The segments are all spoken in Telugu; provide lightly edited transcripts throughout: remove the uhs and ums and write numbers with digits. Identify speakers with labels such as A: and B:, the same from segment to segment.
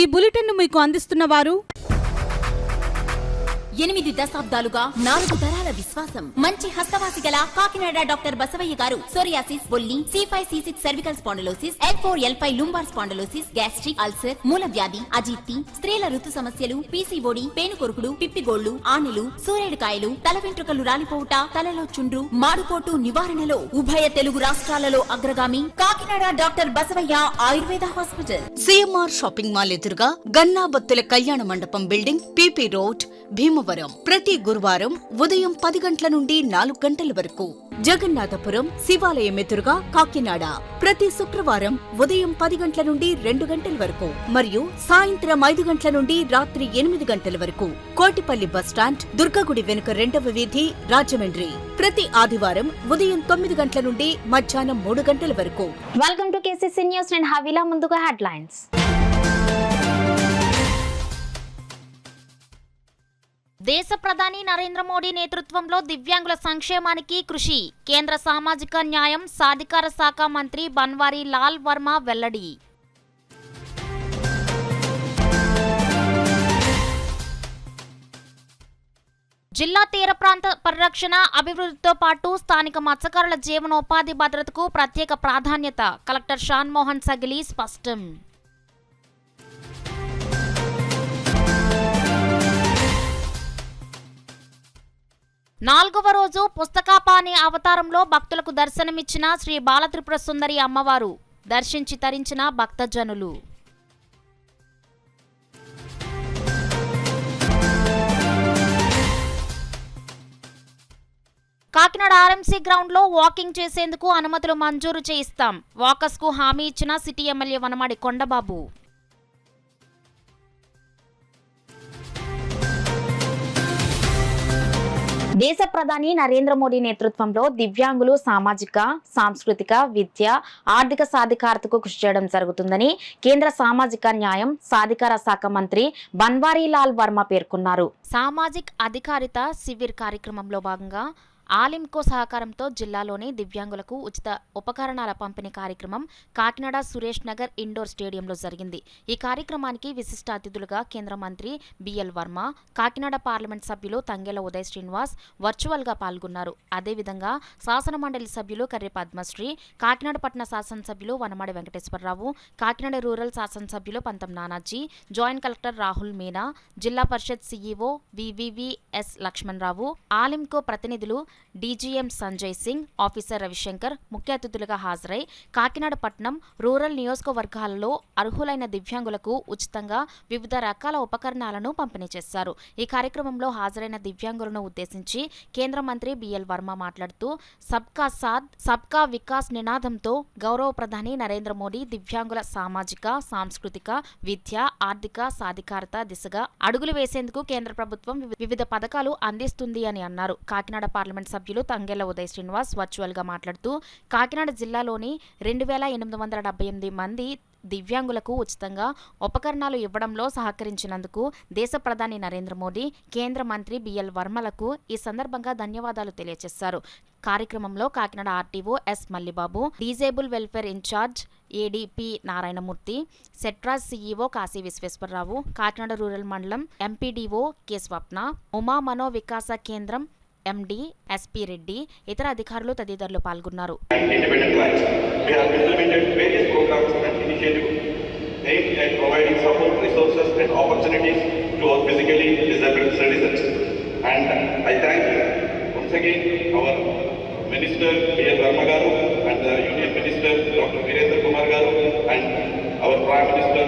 A: ఈ బులెటిన్ను మీకు అందిస్తున్న వారు
B: 8 దశాబ్దాలుగా 4 తరాల విశ్వాసం. మంచి హస్తవాసి గల కాకినాడ డాక్టర్ బసవయ్య గారు సోరియాసిస్, బొల్లి, C5, C6 cervical spondylosis, L4, L5 lumbar spondylosis, gastric ulcer, మూల వ్యాధి, అజీర్తి, స్త్రీల ఋతు సమస్యలు, PCOD, పేనుకొరుకుడు, పిప్పిగోళ్లు, ఆనెలు, సూరేడుకాయలు, తల వెంట్రుకలు రాలిపోవుట, తలలో చుండ్రు, మాడుకోటు నివారణలో ఉభయ తెలుగు రాష్ట్రాలలో అగ్రగామి Kakinada doctor Basavaiah Ayurveda hospital.
C: CMR shopping mall ఎదురుగా గన్నాబత్తుల కళ్యాణ మండపం బిల్డింగ్, PP రోడ్, భీమవరం. ప్రతి గురువారం ఉదయం 10 గంటల నుండి 4 గంటల వరకు. జగన్నాథపురం శివాలయం ఎదురుగా కాకినాడ ప్రతి శుక్రవారం ఉదయం 10 గంటల నుండి 2 గంటల వరకు మరియు సాయంత్రం 5 గంటల నుండి రాత్రి 8 గంటల వరకు. కోటిపల్లి బస్టాండ్, దుర్గగుడి వెనుక 2వ వీధి, రాజమండ్రి. ప్రతి ఆదివారం ఉదయం 9 గంటల నుండి మధ్యాహ్నం 3 గంటల వరకు.
D: Welcome to KCC news. నేను హవీలా. ముందుగా హెడ్లైన్స్.
E: దేశ ప్రధాని నరేంద్ర మోడీ నేతృత్వంలో దివ్యాంగుల సంక్షేమానికి కృషి. కేంద్ర సామాజిక న్యాయం, సాధికార శాఖ మంత్రి బన్వారీ లాల్ వర్మ వెల్లడి. జిల్లా తీర ప్రాంత పరిరక్షణ, అభివృద్ధితో పాటు స్థానిక మత్స్యకారుల జీవనోపాధి భద్రతకు ప్రత్యేక ప్రాధాన్యత. కలెక్టర్ షాన్ మోహన్ సగిలి స్పష్టం. నాలుగవ రోజు పుస్తకాపాని అవతారంలో భక్తులకు దర్శనమిచ్చిన శ్రీ బాలత్రిపుర సుందరి అమ్మవారు. దర్శించి తరించిన భక్తజనులు. కాకినాడ RMC గ్రౌండ్లో వాకింగ్ చేసేందుకు అనుమతులు మంజూరు చేయిస్తాం. వాకర్స్కు హామీ ఇచ్చిన సిటీ ఎమ్మెల్యే వనమాడి కొండబాబు.
D: దేశ ప్రధాని నరేంద్ర మోడీ నేతృత్వంలో దివ్యాంగులు సామాజిక, సాంస్కృతిక, విద్య, ఆర్థిక సాధికారతకు కృషి చేయడం జరుగుతుందని కేంద్ర సామాజిక న్యాయం, సాధికార శాఖ మంత్రి బన్వారీ లాల్ వర్మ పేర్కొన్నారు.
E: సామాజిక్ అధికారిత శిబిర్ కార్యక్రమంలో భాగంగా ఆలింకో సహకారంతో జిల్లాలోని దివ్యాంగులకు ఉచిత ఉపకరణాల పంపిణీ కార్యక్రమం కాకినాడ సురేష్ నగర్ ఇండోర్ స్టేడియంలో జరిగింది. ఈ కార్యక్రమానికి విశిష్ట అతిథులుగా కేంద్ర మంత్రి BL వర్మ, కాకినాడ పార్లమెంట్ సభ్యులు తంగెల ఉదయ్ శ్రీనివాస్ వర్చువల్గా పాల్గొన్నారు. అదేవిధంగా శాసన మండలి సభ్యులు కర్రి పద్మశ్రీ, కాకినాడ పట్టణ శాసనసభ్యులు వనమాడి వెంకటేశ్వరరావు, కాకినాడ రూరల్ శాసనసభ్యులు పంతం నానాజీ, జాయింట్ కలెక్టర్ రాహుల్ మీనా, జిల్లా పరిషత్ CEO VVVS లక్ష్మణరావు, ఆలింకో ప్రతినిధులు DGM సంజయ్ సింగ్, ఆఫీసర్ రవిశంకర్ ముఖ్య అతిథులుగా హాజరై కాకినాడ పట్టణం, రూరల్ నియోజకవర్గాలలో అర్హులైన దివ్యాంగులకు ఉచితంగా వివిధ రకాల ఉపకరణాలను పంపిణీ చేశారు. ఈ కార్యక్రమంలో హాజరైన దివ్యాంగులను ఉద్దేశించి కేంద్ర మంత్రి BL వర్మ మాట్లాడుతూ సబ్కా సాథ్ సబ్కా వికాస్ నినాదంతో గౌరవ ప్రధాని నరేంద్ర మోడీ దివ్యాంగుల సామాజిక, సాంస్కృతిక, విద్య, ఆర్థిక సాధికారత దిశగా అడుగులు వేసేందుకు కేంద్ర ప్రభుత్వం వివిధ పథకాలు అందిస్తుంది అని అన్నారు. కాకినాడ పార్లమెంట్ సభ్యులు తంగెల ఉదయ్ శ్రీనివాస్ వర్చువల్ గా మాట్లాడుతూ కాకినాడ జిల్లాలోని 2878 మంది దివ్యాంగులకు ఉచితంగా ఉపకరణాలు ఇవ్వడంలో సహకరించినందుకు దేశ ప్రధాని నరేంద్ర మోడీ, కేంద్ర మంత్రి BL వర్మలకు ఈ సందర్భంగా ధన్యవాదాలు తెలియజేశారు. కార్యక్రమంలో Kakinada RTO S Mallibabu, disabled welfare incharge ADP Narayanamurthy, SETRAJ CEO Kashi Visweswararao, Kakinada rural మండలం MPDO K Swapna, Uma Mano Vikasa Kendram MD SP Reddy, ఇతర అధికారులు తదితరులు పాల్గొన్నారు.
F: Minister BL Verma garu and the Union Minister Dr. Virendra Kumar garu and our Prime Minister,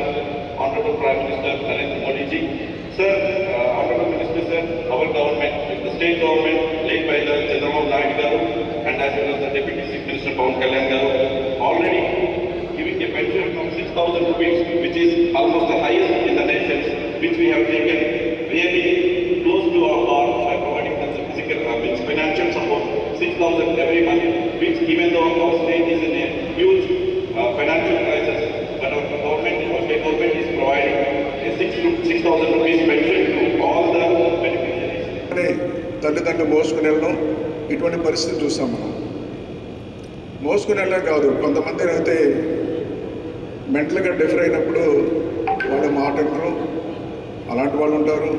F: Honorable Prime Minister Narendra Modi ji. Sir, Honorable Minister sir, our government, the state government led by the Chandrababu Naidu garu and as well as the Deputy Chief Minister Pawan Kalyan garu already giving a pension of 6,000 rupees, which is almost the highest in the nation, which we have taken really close to our heart by providing them the physical financial support. 6,000 every month, which even though our state is in a huge financial crisis, but our government, our state government is providing a 6,000 rupees pension to all the beneficiaries.
G: తల్లిదండ్రులు మోసుకుని వెళ్ళడం ఇటువంటి పరిస్థితి చూస్తాం మనం. మోసుకుని వెళ్ళడం కాదు, కొంతమంది అయితే మెంటల్గా డిఫర్ అయినప్పుడు వాళ్ళ మాట వినరు, అలాంటి వాళ్ళు ఉంటారు.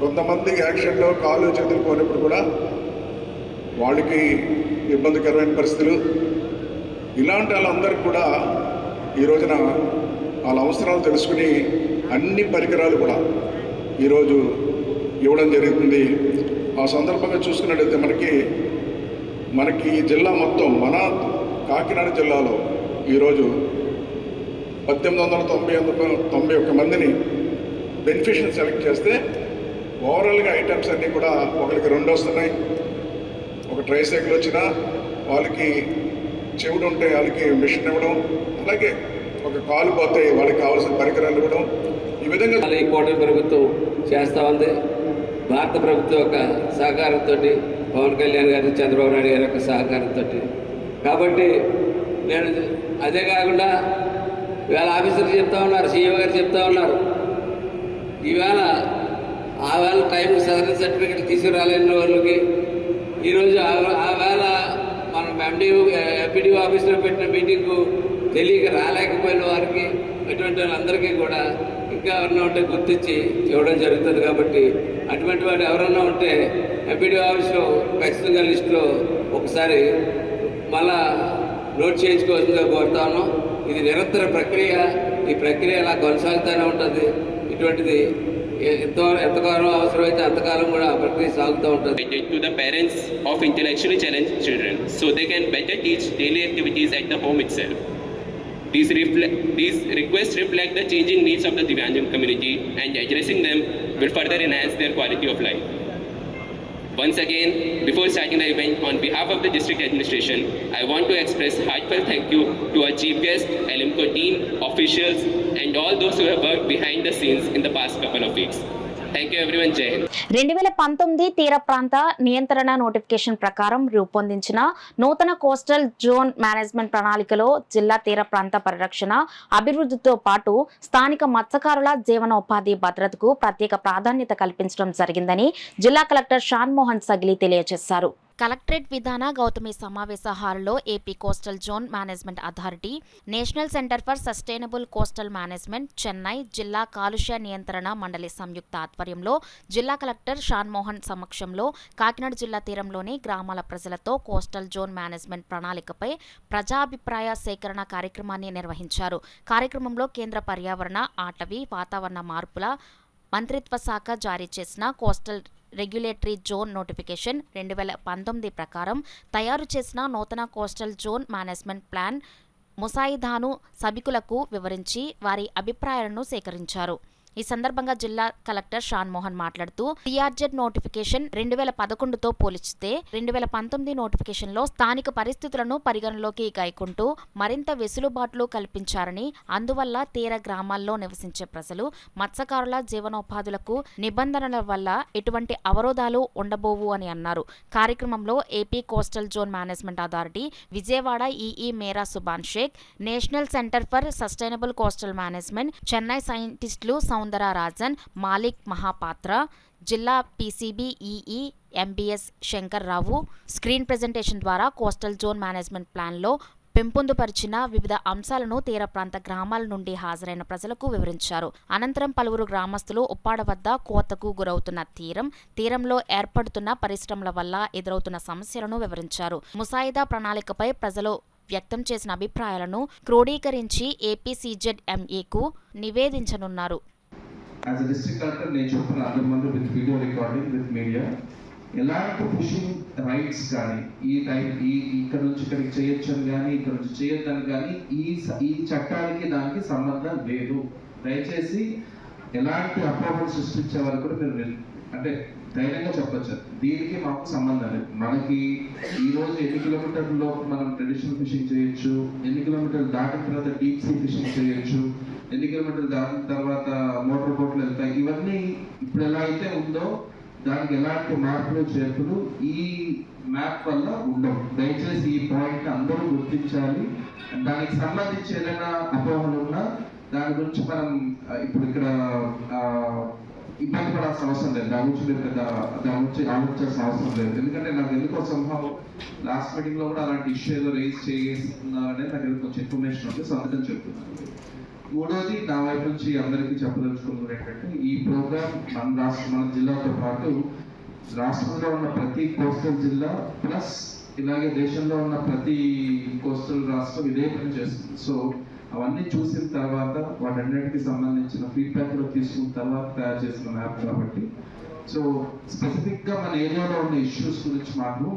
G: కొంతమంది యాక్సిడెంట్లో కాళ్ళు చేతులు పోయినప్పుడు కూడా వాళ్ళకి ఇబ్బందికరమైన పరిస్థితులు. ఇలాంటి వాళ్ళందరికీ కూడా ఈ రోజున వాళ్ళ అవసరాలు తెలుసుకుని అన్ని పరికరాలు కూడా ఈరోజు ఇవ్వడం జరుగుతుంది. ఆ సందర్భంగా చూసుకున్నట్లయితే మనకి ఈ జిల్లా మొత్తం, మన కాకినాడ జిల్లాలో ఈరోజు 1891 మందిని బెనిఫిషియరీని సెలెక్ట్ చేస్తే ఓవరాల్గా ఐటమ్స్ అన్నీ కూడా ఒకరికి 2 వస్తున్నాయి. ఒక ట్రైసైకిల్ వచ్చినా వాళ్ళకి చెవుడు ఉంటే వాళ్ళకి మిషన్ ఇవ్వడం, అలాగే ఒక కాలు పోతే వాళ్ళకి కావాల్సిన పరికరాలు ఇవ్వడం. ఈ విధంగా
H: ఈ కూటమి ప్రభుత్వం చేస్తూ ఉంది. భారత ప్రభుత్వం యొక్క సహకారంతో, పవన్ కళ్యాణ్ గారు, చంద్రబాబు నాయుడు గారి యొక్క సహకారంతో. కాబట్టి నేను అదే కాకుండా ఇవాళ ఆఫీసర్లు చెప్తా ఉన్నారు, సీఈఓ గారు చెప్తా ఉన్నారు, ఈవేళ ఆ వేళ టైం సదరన్ సర్టిఫికెట్ తీసుకురాలేని వాళ్ళకి ఈరోజు ఆ వేళ మనం ఎంపీడీఓ ఆఫీస్లో పెట్టిన మీటింగ్కు తెలియక రాలేకపోయిన వారికి, అటువంటి వాళ్ళందరికీ కూడా ఇంకా ఎవరన్నా ఉంటే గుర్తించి ఇవ్వడం జరుగుతుంది. కాబట్టి అటువంటి వాడు ఎవరన్నా ఉంటే ఎంపీడీఓ ఆఫీస్లో ఖచ్చితంగా లిస్టులో ఒకసారి మళ్ళా నోట్ చేయించుకోవాల్సిందిగా కోరుతా ఉన్నాం. ఇది నిరంతర ప్రక్రియ, ఈ ప్రక్రియ అలా కొనసాగుతూనే ఉంటుంది. ఇటువంటిది ఎంతకాలం అవసరమైతే అంతకాలం కూడా ఆ ప్రక్రియ సాగుతూ ఉంటుంది.
I: To the parents of intellectually challenged children, so they can better teach daily activities at the home itself. These requests reflect the changing needs of the Divyangan community, and addressing them will further enhance their quality of life. Once again, before starting the event, on behalf of the district administration, I want to express heartfelt thank you to our chief guest, LMCO team, officials, and all those who have worked behind the scenes in the past couple of weeks. Thank you everyone. Jai Hind.
D: 2019 తీర ప్రాంత నియంత్రణ నోటిఫికేషన్ ప్రకారం రూపొందించిన నూతన కోస్టల్ జోన్ మేనేజ్మెంట్ ప్రణాళికలో జిల్లా తీర ప్రాంత పరిరక్షణ, అభివృద్ధితో పాటు స్థానిక మత్స్యకారుల జీవనోపాధి భద్రతకు ప్రత్యేక ప్రాధాన్యత కల్పించడం జరిగిందని జిల్లా కలెక్టర్ షాన్ మోహన్ సగిలి తెలియజేశారు.
E: కలెక్టరేట్ విధాన గౌతమి సమావేశ హాల్లో AP coastal zone management authority, national centre for sustainable coastal management, Chennai జిల్లా కాలుష్య నియంత్రణ మండలి సంయుక్త ఆధ్వర్యంలో జిల్లా కలెక్టర్ షాన్ మోహన్ సమక్షంలో కాకినాడ జిల్లా తీరంలోని గ్రామాల ప్రజలతో కోస్టల్ జోన్ మేనేజ్మెంట్ ప్రణాళికపై ప్రజాభిప్రాయ సేకరణ కార్యక్రమాన్ని నిర్వహించారు. కార్యక్రమంలో కేంద్ర పర్యావరణ, అటవీ, వాతావరణ మార్పుల మంత్రిత్వ శాఖ జారీ చేసిన కోస్టల్ రెగ్యులేటరీ జోన్ నోటిఫికేషన్ 2019 ప్రకారం తయారు చేసిన నూతన కోస్టల్ జోన్ మేనేజ్మెంట్ ప్లాన్ ముసాయిదాను సభికులకు వివరించి వారి అభిప్రాయాలను సేకరించారు. ఈ సందర్భంగా జిల్లా కలెక్టర్ షాన్ మోహన్ మాట్లాడుతూ టీఆర్జెడ్ నోటిఫికేషన్ 2011తో పోల్చితే 2019 నోటిఫికేషన్లో స్థానిక పరిస్థితులను పరిగణలోకి గైకుంటూ మరింత వెసులుబాట్లు కల్పించారని, అందువల్ల తీర గ్రామాల్లో నివసించే ప్రజలు, మత్స్యకారుల జీవనోపాధులకు నిబంధనల వల్ల ఎటువంటి అవరోధాలు ఉండబోవు అని అన్నారు. కార్యక్రమంలో AP coastal zone management authority Vijayawada EE Meera Subhan Shaik, national centre for sustainable coastal management Chennai సైంటిస్టులు సౌందర రాజన్, మాలిక్ మహాపాత్ర, జిల్లా PCB EE MBS Shankar Rao screen presentation ద్వారా కోస్టల్ జోన్ మేనేజ్మెంట్ ప్లాన్లో పెంపొందుపరిచిన వివిధ అంశాలను తీర ప్రాంత గ్రామాల నుండి హాజరైన ప్రజలకు వివరించారు. అనంతరం పలువురు గ్రామస్తులు ఉప్పాడ వద్ద కోతకు గురవుతున్న తీరంలో ఏర్పడుతున్న పరిశ్రమల వల్ల ఎదురవుతున్న సమస్యలను వివరించారు. ముసాయిదా ప్రణాళికపై ప్రజలు వ్యక్తం చేసిన అభిప్రాయాలను క్రోడీకరించి ఏపీసీజెడ్ఎంఏకు నివేదించనున్నారు.
J: As a district collector, నేను చెప్తున్న అర్థమంలో with video recording with media ఎలాంటి పుషింగ్ రైట్స్ కానీ ఇక్కడ నుంచి ఇక్కడికి చేయొచ్చు అని కానీ ఇక్కడ నుంచి చేయొద్దని కానీ ఈ చట్టానికి దానికి సంబంధం లేదు. దయచేసి ఎలాంటి అపోహలు సృష్టించే వరకు కూడా మీరు అంటే ధైర్యంగా చెప్పచ్చు, దీనికి మాకు సంబంధం లేదు. మనకి ఈ రోజు ఎన్ని కిలోమీటర్లో మనం ట్రెడిషనల్ ఫిషింగ్ చేయొచ్చు, ఎన్ని కిలోమీటర్లు దాటిన తర్వాత డీప్ సీ ఫిషింగ్ చేయొచ్చు, ఎన్ని కిలోమీటర్లు దాటిన తర్వాత మోటార్ బోట్లు వెళ్తాయి, ఇవన్నీ ఇప్పుడు ఎలా అయితే ఉందో దానికి ఎలాంటి మార్పులు చేర్పులు ఈ మ్యాప్ వల్ల ఉండవు. దయచేసి ఈ పాయింట్ అందరూ గుర్తించాలి. దానికి సంబంధించి ఏదైనా అపోహలు ఉన్నా దాని గురించి మనం ఇప్పుడు ఇక్కడ ఇబ్బంది పడాల్సిన అవసరం లేదు. దాని గురించి ఆలోచించాల్సిన అవసరం లేదు. ఎందుకంటే నాకు ఎందుకో సంభవం లాస్ట్ మీటింగ్ లో కూడా అలాంటి ఇష్యూ ఏదో రేజ్ చేస్తున్నారనేది నాకు కొంచెం ఇన్ఫర్మేషన్ ఉంది. సో అందుకని చెప్తున్నాను. మూడోది నా వైపు నుంచి అందరికీ చెప్పదలుచుకున్నది ఏంటంటే ఈ ప్రోగ్రామ్ మన జిల్లాతో పాటు రాష్ట్రంలో ఉన్న ప్రతి కోస్టల్ జిల్లా ప్లస్ ఇలాగే దేశంలో ఉన్న ప్రతి కోస్టల్ రాష్ట్రం ఇదే పని చేస్తుంది. సో అవన్నీ చూసిన తర్వాత వాటన్నిటికి సంబంధించిన ఫీడ్బ్యాక్లో తీసుకున్న తర్వాత తయారు చేసిన మ్యాప్ కాబట్టి సో స్పెసిఫిక్గా మన ఏరియాలో ఉన్న ఇష్యూస్ గురించి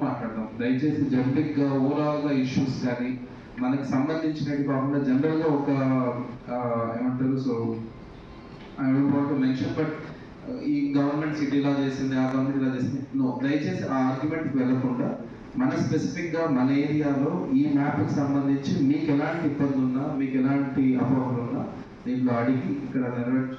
J: మాట్లాడదాం. దయచేసి జనరిక్గా ఓవరాల్గా ఇష్యూస్ కానీ మనకి సంబంధించినవి కాకుండా జనరల్గా ఒక ఏమంటారు, so I don't want to mention but ఈ గవర్నమెంట్ సిటీ ఇలా చేసింది, ఆ గవర్నమెంట్ ఇలా చేసింది, నో, దయచేసి ఆ ఆర్గ్యుమెంట్కి వెళ్ళకుండా మన స్పెసిఫిక్గా మన ఏరియాలో ఈ మ్యాప్కి సంబంధించి మీకు ఎలాంటి ఇబ్బంది ఉన్నా, మీకు ఎలాంటి అపోహలు ఉన్నా దీంట్లో అడిగి ఇక్కడ నెరవేర్చు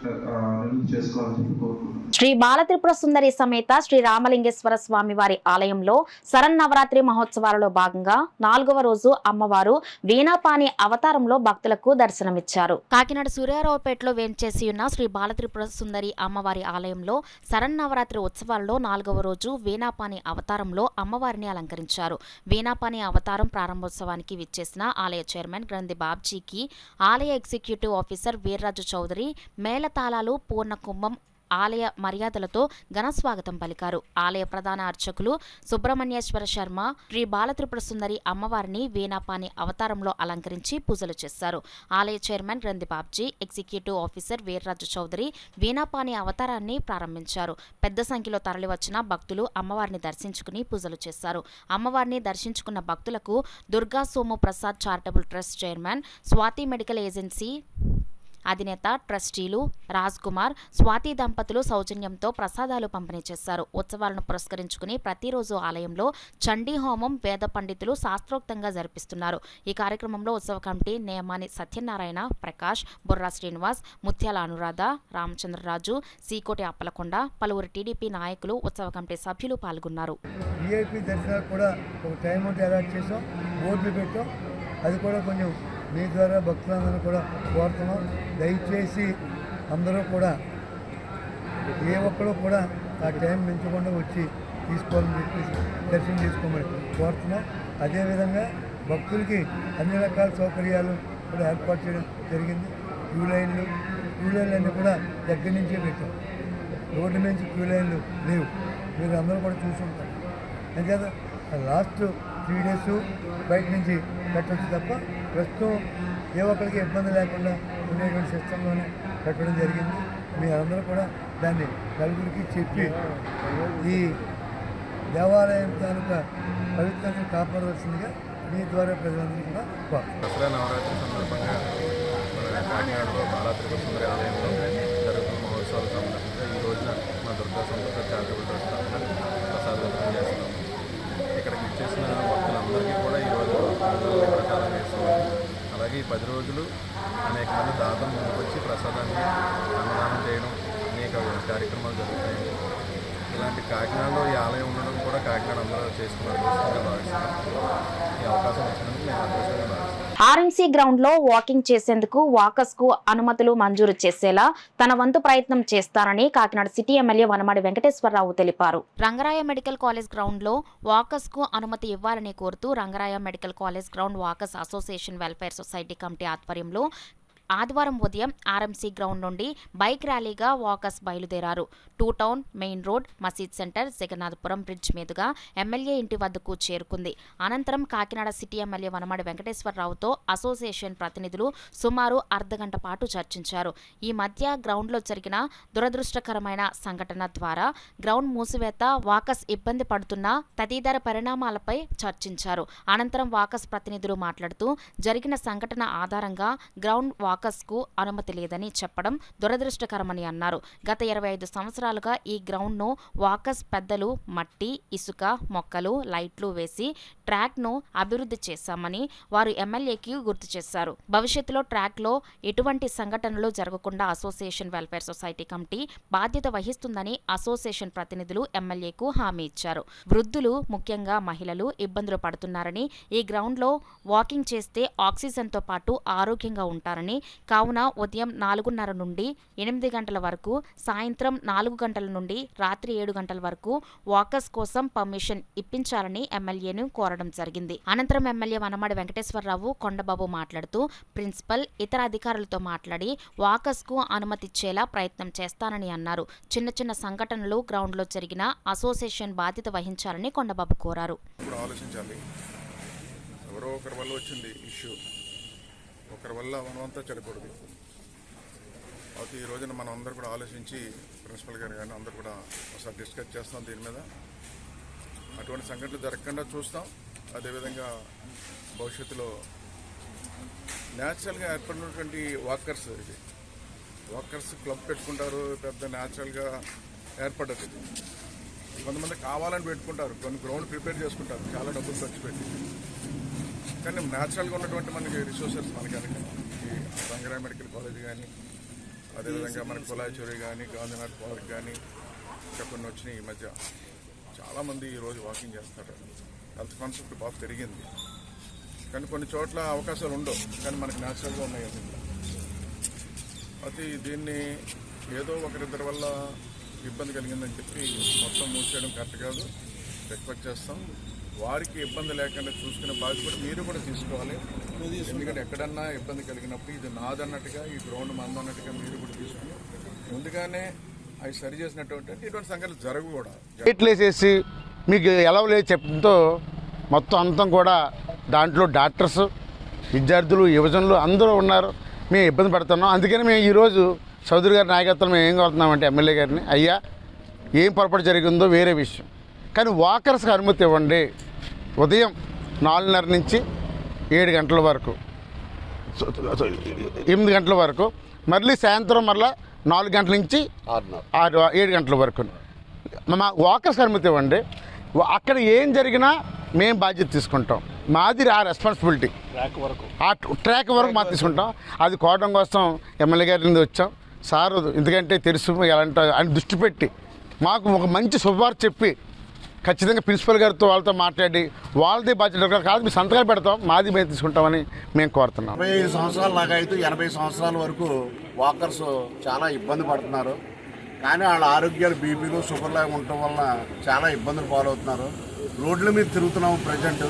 J: చేసుకోవాలని చెప్పి కోరుకుంటున్నాను.
D: శ్రీ బాలత్రిపుర సుందరి సమేత శ్రీ రామలింగేశ్వర స్వామి వారి ఆలయంలో శరన్నవరాత్రి మహోత్సవాలలో భాగంగా 4వ రోజు అమ్మవారు వీణాపాణి అవతారంలో భక్తులకు దర్శనమిచ్చారు.
E: కాకినాడ సూర్యారావుపేటలో వేంచేసి ఉన్న శ్రీ బాలత్రిపుర సుందరి అమ్మవారి ఆలయంలో శరన్నవరాత్రి ఉత్సవాల్లో 4వ రోజు వీణాపాణి అవతారంలో అమ్మవారిని అలంకరించారు. వీణాపాణి అవతారం ప్రారంభోత్సవానికి విచ్చేసిన ఆలయ చైర్మన్ గ్రంథి బాబ్జీకి ఆలయ ఎగ్జిక్యూటివ్ ఆఫీసర్ వీర్రాజు చౌదరి మేళతాళాలు, పూర్ణ కుంభం, ఆలయ మర్యాదలతో ఘన స్వాగతం పలికారు. ఆలయ ప్రధాన అర్చకులు సుబ్రహ్మణ్యేశ్వర శర్మ శ్రీ బాలత్రిపుర సుందరి అమ్మవారిని వీణాపాణి అవతారంలో అలంకరించి పూజలు చేశారు. ఆలయ చైర్మన్ గ్రంథి బాబ్జీ, ఎగ్జిక్యూటివ్ ఆఫీసర్ వీర్రాజు చౌదరి వీణాపాణి అవతారాన్ని ప్రారంభించారు. పెద్ద సంఖ్యలో తరలివచ్చిన భక్తులు అమ్మవారిని దర్శించుకుని పూజలు చేశారు. అమ్మవారిని దర్శించుకున్న భక్తులకు Durga Somu Prasad charitable trust chairman, Swathi medical agency అధినేత ట్రస్టీలు రాజ్ కుమార్, స్వాతి దంపతులు సౌజన్యంతో ప్రసాదాలు పంపిణీ చేశారు. ఉత్సవాలను పురస్కరించుకుని ప్రతిరోజు ఆలయంలో చండీ హోమం వేద పండితులు శాస్త్రోక్తంగా జరిపిస్తున్నారు. ఈ కార్యక్రమంలో ఉత్సవ కమిటీ నియమాని సత్యనారాయణ, ప్రకాష్, బుర్రా శ్రీనివాస్, ముత్యాల అనురాధ, రామచంద్రరాజు, సీకోటి అప్పలకొండ, పలువురు టీడీపీ నాయకులు, ఉత్సవ కమిటీ సభ్యులు పాల్గొన్నారు.
K: అది కూడా కొంచెం మీ ద్వారా భక్తులందరూ కూడా కోరుతున్నాం. దయచేసి అందరూ కూడా ఏ ఒక్కరు కూడా ఆ టైం మించకుండా వచ్చి తీసుకోవాలని చెప్పేసి దర్శనం చేసుకోమని కోరుతున్నాం. అదేవిధంగా భక్తులకి అన్ని రకాల సౌకర్యాలు కూడా ఏర్పాటు చేయడం జరిగింది. క్యూ లైన్లు అన్నీ కూడా దగ్గర నుంచే పెట్టాం. రోడ్డు నుంచి క్యూ లైన్లు లేవు, మీరు అందరూ కూడా చూసుకుంటారు. అంతేదా లాస్ట్ 3 days బయట నుంచి పెట్టచ్చు తప్ప ప్రస్తుతం ఏ ఒక్కరికి ఇబ్బంది లేకుండా ఉండేటువంటి సిస్టంలోనే పెట్టడం జరిగింది. మీ అందరూ కూడా దాన్ని నలుగురికి చెప్పి ఈ దేవాలయం తాలూకా పవిత్రతను కాపాడవలసిందిగా మీ ద్వారా ప్రజలందరూ కూడా
L: దసరా నవరాత్రి సందర్భంగా కాకినాడలో బాలత్రిపుర సుందరి ఆలయంలో జరుగుతున్న మహోత్సవాల సందర్భంగా ఈ రోజున మా దుర్గా సంస్థ చారిటబుల్ ట్రస్ట్ ప్రసాద వితరణ చేస్తున్నాము. ఇక్కడికి ఇచ్చేసిన భక్తులందరికీ కూడా ఈరోజు ప్రసాదం చేస్తున్నాము. అలాగే ఈ 10 రోజులు అనేక మంది దాతలు ముందుకొచ్చి ప్రసాదాన్ని అన్నదానం చేయడం అనేక కార్యక్రమాలు జరుగుతాయి. ఇలాంటి కాకినాడలో ఈ ఆలయం ఉండడం కూడా కాకినాడ అందరూ చేసుకున్న అదృష్టంగా భావిస్తున్నాం. ఈ అవకాశం ఇచ్చినందుకు నేను అదృష్టంగా భావిస్తున్నాను.
D: ఆర్ఎంసీ గ్రౌండ్ లో వాకింగ్ చేసేందుకు వాకర్స్ కు అనుమతులు మంజూరు చేసేలా తన వంతు ప్రయత్నం చేస్తానని కాకినాడ సిటీ ఎమ్మెల్యే వనమాడి వెంకటేశ్వరరావు తెలిపారు.
E: రంగరాయ మెడికల్ కాలేజ్ గ్రౌండ్ లో వాకర్స్ కు అనుమతి ఇవ్వాలని కోరుతూ Rangaraya medical college ground walkers association welfare society committee ఆధ్వర్యంలో ఆదివారం ఉదయం ఆర్ఎంసీ గ్రౌండ్ నుండి బైక్ ర్యాలీగా వాకర్స్ బయలుదేరారు. 2 టౌన్, మెయిన్ రోడ్, మసీద్ సెంటర్, జగన్నాథపురం బ్రిడ్జ్ మీదుగా ఎమ్మెల్యే ఇంటి వద్దకు చేరుకుంది. అనంతరం Kakinada city MLA Vanamadi వెంకటేశ్వరరావుతో association ప్రతినిధులు సుమారు అర్ధగంట పాటు చర్చించారు. ఈ మధ్య గ్రౌండ్లో జరిగిన దురదృష్టకరమైన సంఘటన ద్వారా గ్రౌండ్ మూసివేత, వాకర్స్ ఇబ్బంది పడుతున్న తదితర పరిణామాలపై చర్చించారు. అనంతరం వాకర్స్ ప్రతినిధులు మాట్లాడుతూ జరిగిన సంఘటన ఆధారంగా గ్రౌండ్ వాకర్స్కు అనుమతి లేదని చెప్పడం దురదృష్టకరమని అన్నారు. గత 25 సంవత్సరాలుగా ఈ గ్రౌండ్ను వాకర్స్ పెద్దలు మట్టి, ఇసుక, మొక్కలు, లైట్లు వేసి ట్రాక్ను అభివృద్ధి చేశామని వారు ఎమ్మెల్యేకి గుర్తు చేశారు. భవిష్యత్తులో ట్రాక్లో ఎటువంటి సంఘటనలు జరగకుండా అసోసియేషన్ వెల్ఫేర్ సొసైటీ కమిటీ బాధ్యత వహిస్తుందని అసోసియేషన్ ప్రతినిధులు ఎమ్మెల్యేకు హామీ ఇచ్చారు. వృద్ధులు, ముఖ్యంగా మహిళలు ఇబ్బందులు పడుతున్నారని, ఈ గ్రౌండ్లో వాకింగ్ చేస్తే ఆక్సిజన్తో పాటు ఆరోగ్యంగా ఉంటారని, కావున ఉదయం 4:30 నుండి 8 గంటల వరకు, సాయంత్రం 4 గంటల నుండి రాత్రి 7 గంటల వరకు వాకర్స్ కోసం పర్మిషన్ ఇప్పించాలని ఎమ్మెల్యేను కోరడం జరిగింది. అనంతరం ఎమ్మెల్యే వనమాడి వెంకటేశ్వరరావు కొండబాబు మాట్లాడుతూ ప్రిన్సిపల్, ఇతర అధికారులతో మాట్లాడి వాకర్స్ కు అనుమతిచ్చేలా ప్రయత్నం చేస్తానని అన్నారు. చిన్న చిన్న సంఘటనలు గ్రౌండ్లో జరిగిన అసోసియేషన్ బాధ్యత వహించాలని కొండబాబు కోరారు.
G: ఆలోచించాలి. ఎవరో ఒకరి వల్ల వచ్చింది ఇష్యూ, ఒకరి వల్ల మనమంతా చెడకూడదు. అయితే ఈ రోజున మనం అందరూ కూడా ఆలోచించి ప్రిన్సిపల్ గారు కానీ అందరూ కూడా ఒకసారి డిస్కస్ చేస్తాం దీని మీద. అటువంటి సంఘటనలు జరగకుండా చూస్తాం. అదేవిధంగా భవిష్యత్తులో న్యాచురల్గా ఏర్పడినటువంటి వాకర్స్ క్లబ్ పెట్టుకుంటారు. పెద్ద న్యాచురల్గా ఏర్పడ్డది. కొంతమంది కావాలని పెట్టుకుంటారు, కొన్ని గ్రౌండ్ ప్రిపేర్ చేసుకుంటారు చాలా డబ్బులు ఖర్చు పెట్టి. కానీ న్యాచురల్గా ఉన్నటువంటి మనకి రిసోర్సెస్ మనకి ఈ రంగరాయ మెడికల్ కాలేజ్ కానీ, అదేవిధంగా మనకి కొలాచూరి కానీ, గాంధీనగర్ పార్క్ కానీ ఇంకా కొన్ని వచ్చినాయి. ఈ మధ్య చాలామంది ఈరోజు వాకింగ్ చేస్తారు. హెల్త్ కాన్సెప్ట్ బాగా పెరిగింది. కానీ కొన్ని చోట్ల అవకాశాలు ఉండవు, కానీ మనకి న్యాచురల్గా ఉన్నాయి. అయితే దీన్ని ఏదో ఒకరిద్దరి వల్ల ఇబ్బంది కలిగిందని చెప్పి మొత్తం మూసేయడం కరెక్ట్ కాదు. రిక్వెస్ట్ చేస్తాం. వారికి ఇబ్బంది లేకుండా చూసుకునే బాధ్యత కూడా మీరు కూడా తీసుకోవాలి. ఎందుకంటే ఎక్కడన్నా ఇబ్బంది కలిగినప్పుడు ఇది నాదన్నట్టుగా, ఈ గ్రౌండ్ మందన్నట్టుగా మీరు కూడా తీసుకుని ముందుగానే అవి సరి చేసినటువంటి ఇటువంటి సంఘటనలు జరగవు కూడా.
M: వేసేసి మీకు ఎలా లేదు చెప్పడంతో మొత్తం అంతం కూడా దాంట్లో డాక్టర్స్, విద్యార్థులు, యువజనులు అందరూ ఉన్నారు. మేము ఇబ్బంది పడుతున్నాం. అందుకని మేము ఈరోజు చౌదరి గారి నాయకత్వం మేము ఏం కోరుతున్నామంటే ఎమ్మెల్యే గారిని, అయ్యా ఏం పొరపాటు జరిగిందో వేరే విషయం, కానీ వాకర్స్కి అనుమతి ఇవ్వండి. ఉదయం 4:30 నుంచి 7 గంటల వరకు, 8 గంటల వరకు, మళ్ళీ సాయంత్రం 4 గంటల నుంచి 7 గంటల వరకు మా వాకర్స్కి అనుమతి ఇవ్వండి. అక్కడ ఏం జరిగినా మేము బాధ్యత తీసుకుంటాం. మాది ఆ రెస్పాన్సిబిలిటీ, ఆ ట్రాక్ వరకు మాకు తీసుకుంటాం. అది కోవడం కోసం ఎమ్మెల్యే గారి నుండి వచ్చాం. సార్ ఎందుకంటే తెలుసు ఎలాంటి అని దృష్టి పెట్టి మాకు ఒక మంచి శుభవార్త చెప్పి ఖచ్చితంగా ప్రిన్సిపల్ గారితో వాళ్ళతో మాట్లాడి వాళ్ళది బాధ్యత కాదు, మీ సంతకాలు పెడతాం, మాది మేము తీసుకుంటామని మేము కోరుతున్నాం.
N: 45 సంవత్సరాలు నాకైతే 80 సంవత్సరాల వరకు వాకర్స్ చాలా ఇబ్బంది పడుతున్నారు. కానీ వాళ్ళ ఆరోగ్యాలు బీపీలు, షుగర్లు ఉండటం వలన చాలా ఇబ్బందులు పాలవుతున్నారు. రోడ్ల మీద తిరుగుతున్నాము. ప్రజెంట్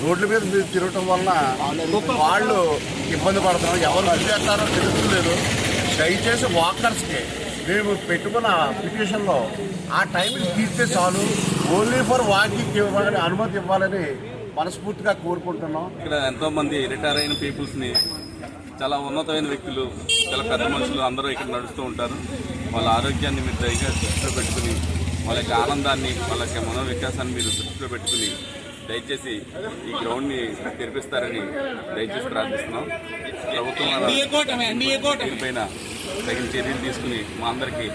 N: రోడ్ల మీద తిరగటం వలన వాళ్ళు ఇబ్బంది పడుతున్నారు. ఎవరు చేస్తారో తెలుసుకోలేదు. దయచేసి వాకర్స్కి మేము పెట్టుకున్న పిటిషన్లో ఆ టైంకి తీస్తే చాలు, ఓన్లీ ఫర్ వాకింగ్ ఇవ్వాలని అనుమతి ఇవ్వాలని మనస్ఫూర్తిగా కోరుకుంటున్నాం.
L: ఇక్కడ ఎంతోమంది రిటైర్ అయిన పీపుల్స్ని, చాలా ఉన్నతమైన వ్యక్తులు, చాలా పెద్ద మనుషులు అందరూ ఇక్కడ నడుస్తూ ఉంటారు. వాళ్ళ ఆరోగ్యాన్ని మీరు దృష్టిలో పెట్టుకుని, వాళ్ళ యొక్క ఆనందాన్ని, వాళ్ళ యొక్క మనోవికాసాన్ని మీరు దృష్టిలో పెట్టుకుని దయచేసి ఈ గ్రౌండ్ని తెరిపిస్తారని దయచేసి ప్రార్థిస్తున్నాం. ప్రభుత్వం దీనిపైన తగిన చర్యలు తీసుకుని మా అందరికీ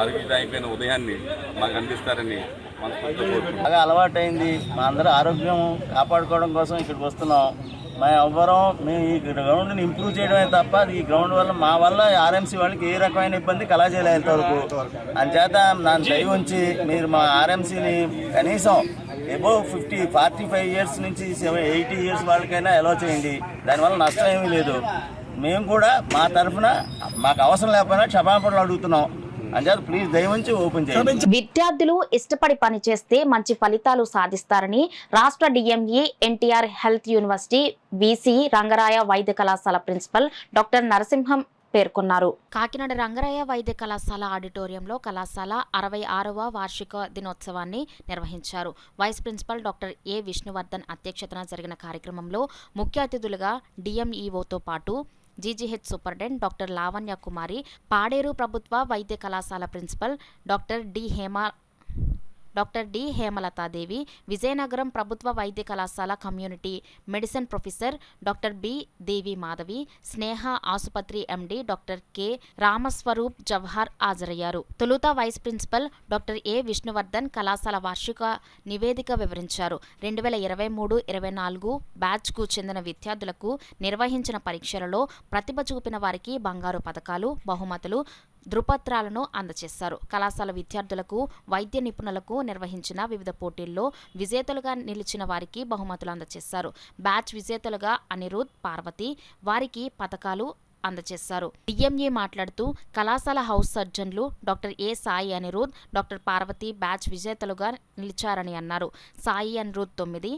L: ఆరోగ్యదాయకమైన ఉదయాన్ని మాకు అందిస్తారని మనస్ఫూర్తిగా కోరుకుంటున్నాం.
O: బాగా అలవాటైంది. మా అందరూ ఆరోగ్యం కాపాడుకోవడం కోసం ఇక్కడికి వస్తున్నాం. మేము ఎవ్వరం మేము ఈ గ్రౌండ్ని ఇంప్రూవ్ చేయడమే తప్ప ఈ గ్రౌండ్ వల్ల మా వల్ల ఆర్ఎంసీ వాళ్ళకి ఏ రకమైన ఇబ్బంది కలగజేయలేదు ఇంతవరకు. అంచేత నన్ను దయ ఉంచి మీరు మా ఆర్ఎంసీని కనీసం అబోవ్ 45 ఇయర్స్ నుంచి 80 ఇయర్స్ వాళ్ళకైనా అలో చేయండి. దానివల్ల నష్టం ఏమీ లేదు. మేము కూడా మా తరఫున మాకు అవసరం లేకపోయినా క్షమాపణలు అడుగుతున్నాం. అంచేత ప్లీజ్ దయవుంచి ఓపెన్ చేయండి.
D: విద్యార్థులు ఇష్టపడి పనిచేస్తే మంచి ఫలితాలు సాధిస్తారని రాష్ట్ర DME NTR health university BC Rangaraya వైద్య కళాశాల ప్రిన్సిపల్ డాక్టర్ నరసింహం పేర్కొన్నారు.
E: కాకినాడ రంగరాయ వైద్య కళాశాల ఆడిటోరియంలో కళాశాల 66వ వార్షిక దినోత్సవాన్ని నిర్వహించారు. Vice principal doctor A Vishnuvardhan అధ్యక్షతన జరిగిన కార్యక్రమంలో ముఖ్య అతిథులుగా డిఎంఈఓతో పాటు GGH superintendent doctor Lavanya Kumari, Paderu ప్రభుత్వ వైద్య కళాశాల principal doctor D Hemalathadevi, Vizianagaram ప్రభుత్వ వైద్య కళాశాల community medicine professor doctor B Devi Madhavi, Sneha ఆసుపత్రి MD doctor K Ramaswaroop Jawahar హాజరయ్యారు. తొలుత vice principal doctor A Vishnuvardhan కళాశాల వార్షిక నివేదిక వివరించారు. 2023-24 బ్యాచ్కు చెందిన విద్యార్థులకు నిర్వహించిన పరీక్షలలో ప్రతిభ చూపిన వారికి బంగారు పతకాలు, బహుమతులు, ధృపత్రాలను అందజేశారు. కళాశాల విద్యార్థులకు, వైద్య నిపుణులకు నిర్వహించిన వివిధ పోటీల్లో విజేతలుగా నిలిచిన వారికి బహుమతులు అందజేశారు. బ్యాచ్ విజేతలుగా అనిరుద్, పార్వతి వారికి పతకాలు అందజేశారు. డిఎంఏ మాట్లాడుతూ కళాశాల హౌస్ సర్జన్లు doctor A Sai Anirudh, doctor Parvathi batch విజేతలుగా నిలిచారని అన్నారు. సాయి అనిరుద్ 9,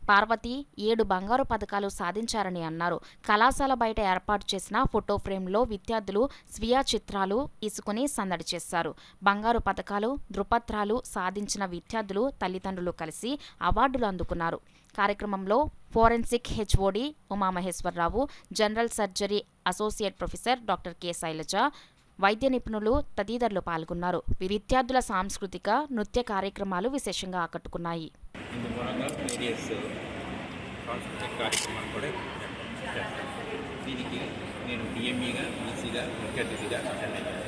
E: పార్వతి 7 బంగారు పథకాలు సాధించారని అన్నారు. కళాశాల బయట ఏర్పాటు చేసిన ఫోటో ఫ్రేమ్లో విద్యార్థులు స్వీయ చిత్రాలు తీసుకుని సందడి చేశారు. బంగారు పథకాలు, ధృపత్రాలు సాధించిన విద్యార్థులు తల్లిదండ్రులు కలిసి అవార్డులు అందుకున్నారు. కార్యక్రమంలో forensic HOD Umamaheswararao, general surgery associate professor doctor K Sailaja, వైద్య నిపుణులు తదితరులు పాల్గొన్నారు. విద్యార్థుల సాంస్కృతిక నృత్య కార్యక్రమాలు విశేషంగా ఆకట్టుకున్నాయి.
P: ఇందు మూలంగా వేరియస్ సాంస్కృతిక కార్యక్రమాలు కూడా చేస్తాను. దీనికి నేను డిఎంఈగా, ఈసీగా, ముఖ్య అతిథిగా అటెండ్ అయ్యాను.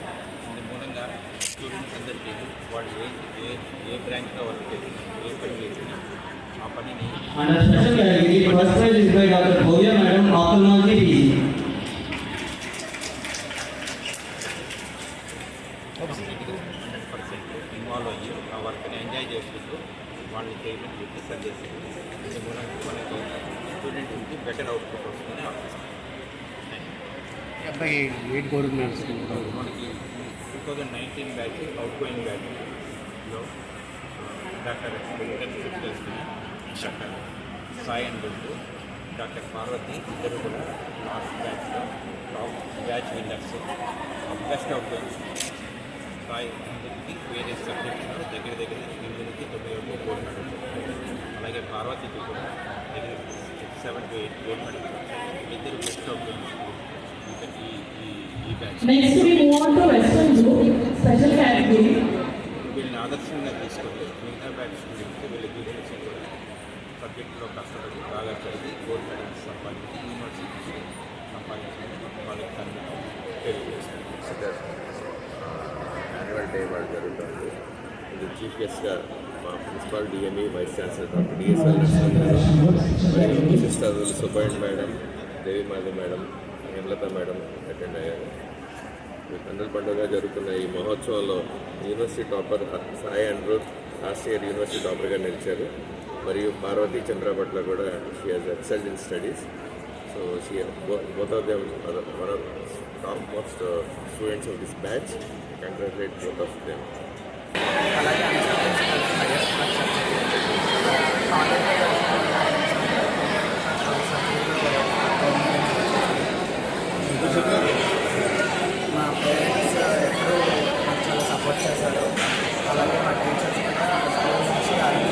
P: ఇందు మూలంగా స్టూడెంట్స్ అందరికీ వాళ్ళు ఏ బ్రాంచ్లో వర్క్ చేసినా, ఏ పని చేసినా ఆ పనిని ఇన్వాల్వ్ అయ్యి ఆ వర్క్ని ఎంజాయ్ చేసుకుంటూ వాళ్ళని చేయమని చెప్పి సజెషన్. ఇది మూలంగా మనకి స్టూడెంట్స్కి బెటర్ అవుట్పుట్ వస్తుందని ఆశిస్తాం. మనకి 2019 బ్యాచ్ అవుట్ గోయింగ్ బ్యాచ్లో డాక్టర్ చేస్తున్న డాక్టర్ సాయి అనిరుద్, డాక్టర్ పార్వతి ఇద్దరు కూడా లాస్ట్ బ్యాచ్లో top batch winners. Best out going Sai అనిరుద్కి వేరే సబ్జెక్ట్స్లో దగ్గర 8 గోల్డ్ మెడల్స్ వచ్చాయి. అలాగే పార్వతికి కూడా దగ్గర 7 to 8 గోల్డ్ మెడల్స్ వచ్చాయి. ఇద్దరు బెస్ట్ అవుట్ గోయింగ్ ఈ బ్యాచ్. వీళ్ళని ఆదర్శంగా తీసుకొని మిగతా బ్యాచ్ స్టూడెంట్స్ వీళ్ళ యూనివర్సిటీ కూడా సబ్జెక్టులో కష్టపడి బాగా చదివి గోల్డ్ మెడల్స్ సంపాదించి యూనివర్సిటీ సంపాదించి వాళ్ళకి తను తెలియజేస్తారు.
Q: యాన్యువల్ డే వాళ్ళు జరుగుతుంది. ఇది చీఫ్ గెస్ట్గా మా principal DME vice chancellor doctor DSL మరియు విశిష్ట అతిథులు Subbaiah madam, Devimadhavi madam, Hemalatha madam attend అయ్యారు. కన్నుల పండుగ జరుగుతున్న ఈ మహోత్సవంలో university topper Sai Anirudh last year university టాపర్గా నిలిచారు. మరియు పార్వతి చంద్రపట్ల కూడా she has excelled in studies. So she both of them are one of top most students of this batch. Congratulate both of them.
R: మా పేరెంట్స్ ఎప్పుడూ నాకు చాలా సపోర్ట్ చేశారు. అలాగే మా టీచర్స్ కూడా స్కూల్ నుంచి అలాగే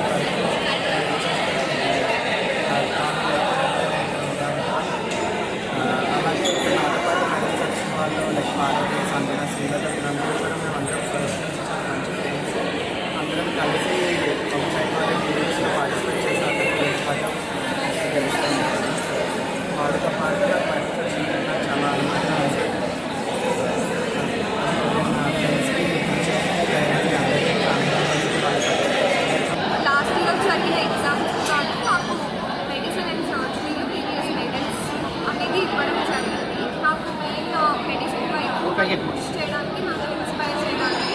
R: నాతో పాటు మెడల్స్ వచ్చిన వాళ్ళు లైక్ పార్వతి, సంజన, శ్రీలత వీళ్ళందరూ కూడా మేము అందరం ఫస్ట్ నుంచి చాలా మంచి ఫ్రెండ్స్. అందరం కలిసి అవుట్సైడ్ గేమ్స్లో పార్టిసిపేట్ చేశారు. గెలుస్తాం. వాళ్ళతో పాటు పార్టిసిపేట్ చేయడం చాలా ఆనందంగా ఉంది.
S: లాస్ట్ ఇయర్ జరిగిన ఎగ్జామ్స్ కానీ నాకు మెడిసిన్ అండ్ సర్జరీలో ప్రీవియస్ మెడల్స్ అనేది ఇవ్వడం జరిగింది. నాకు మెయిన్ మెడిసిన్ వైపు పుష్ చేయడానికి, నాకు ఇన్స్పైర్ చేయడానికి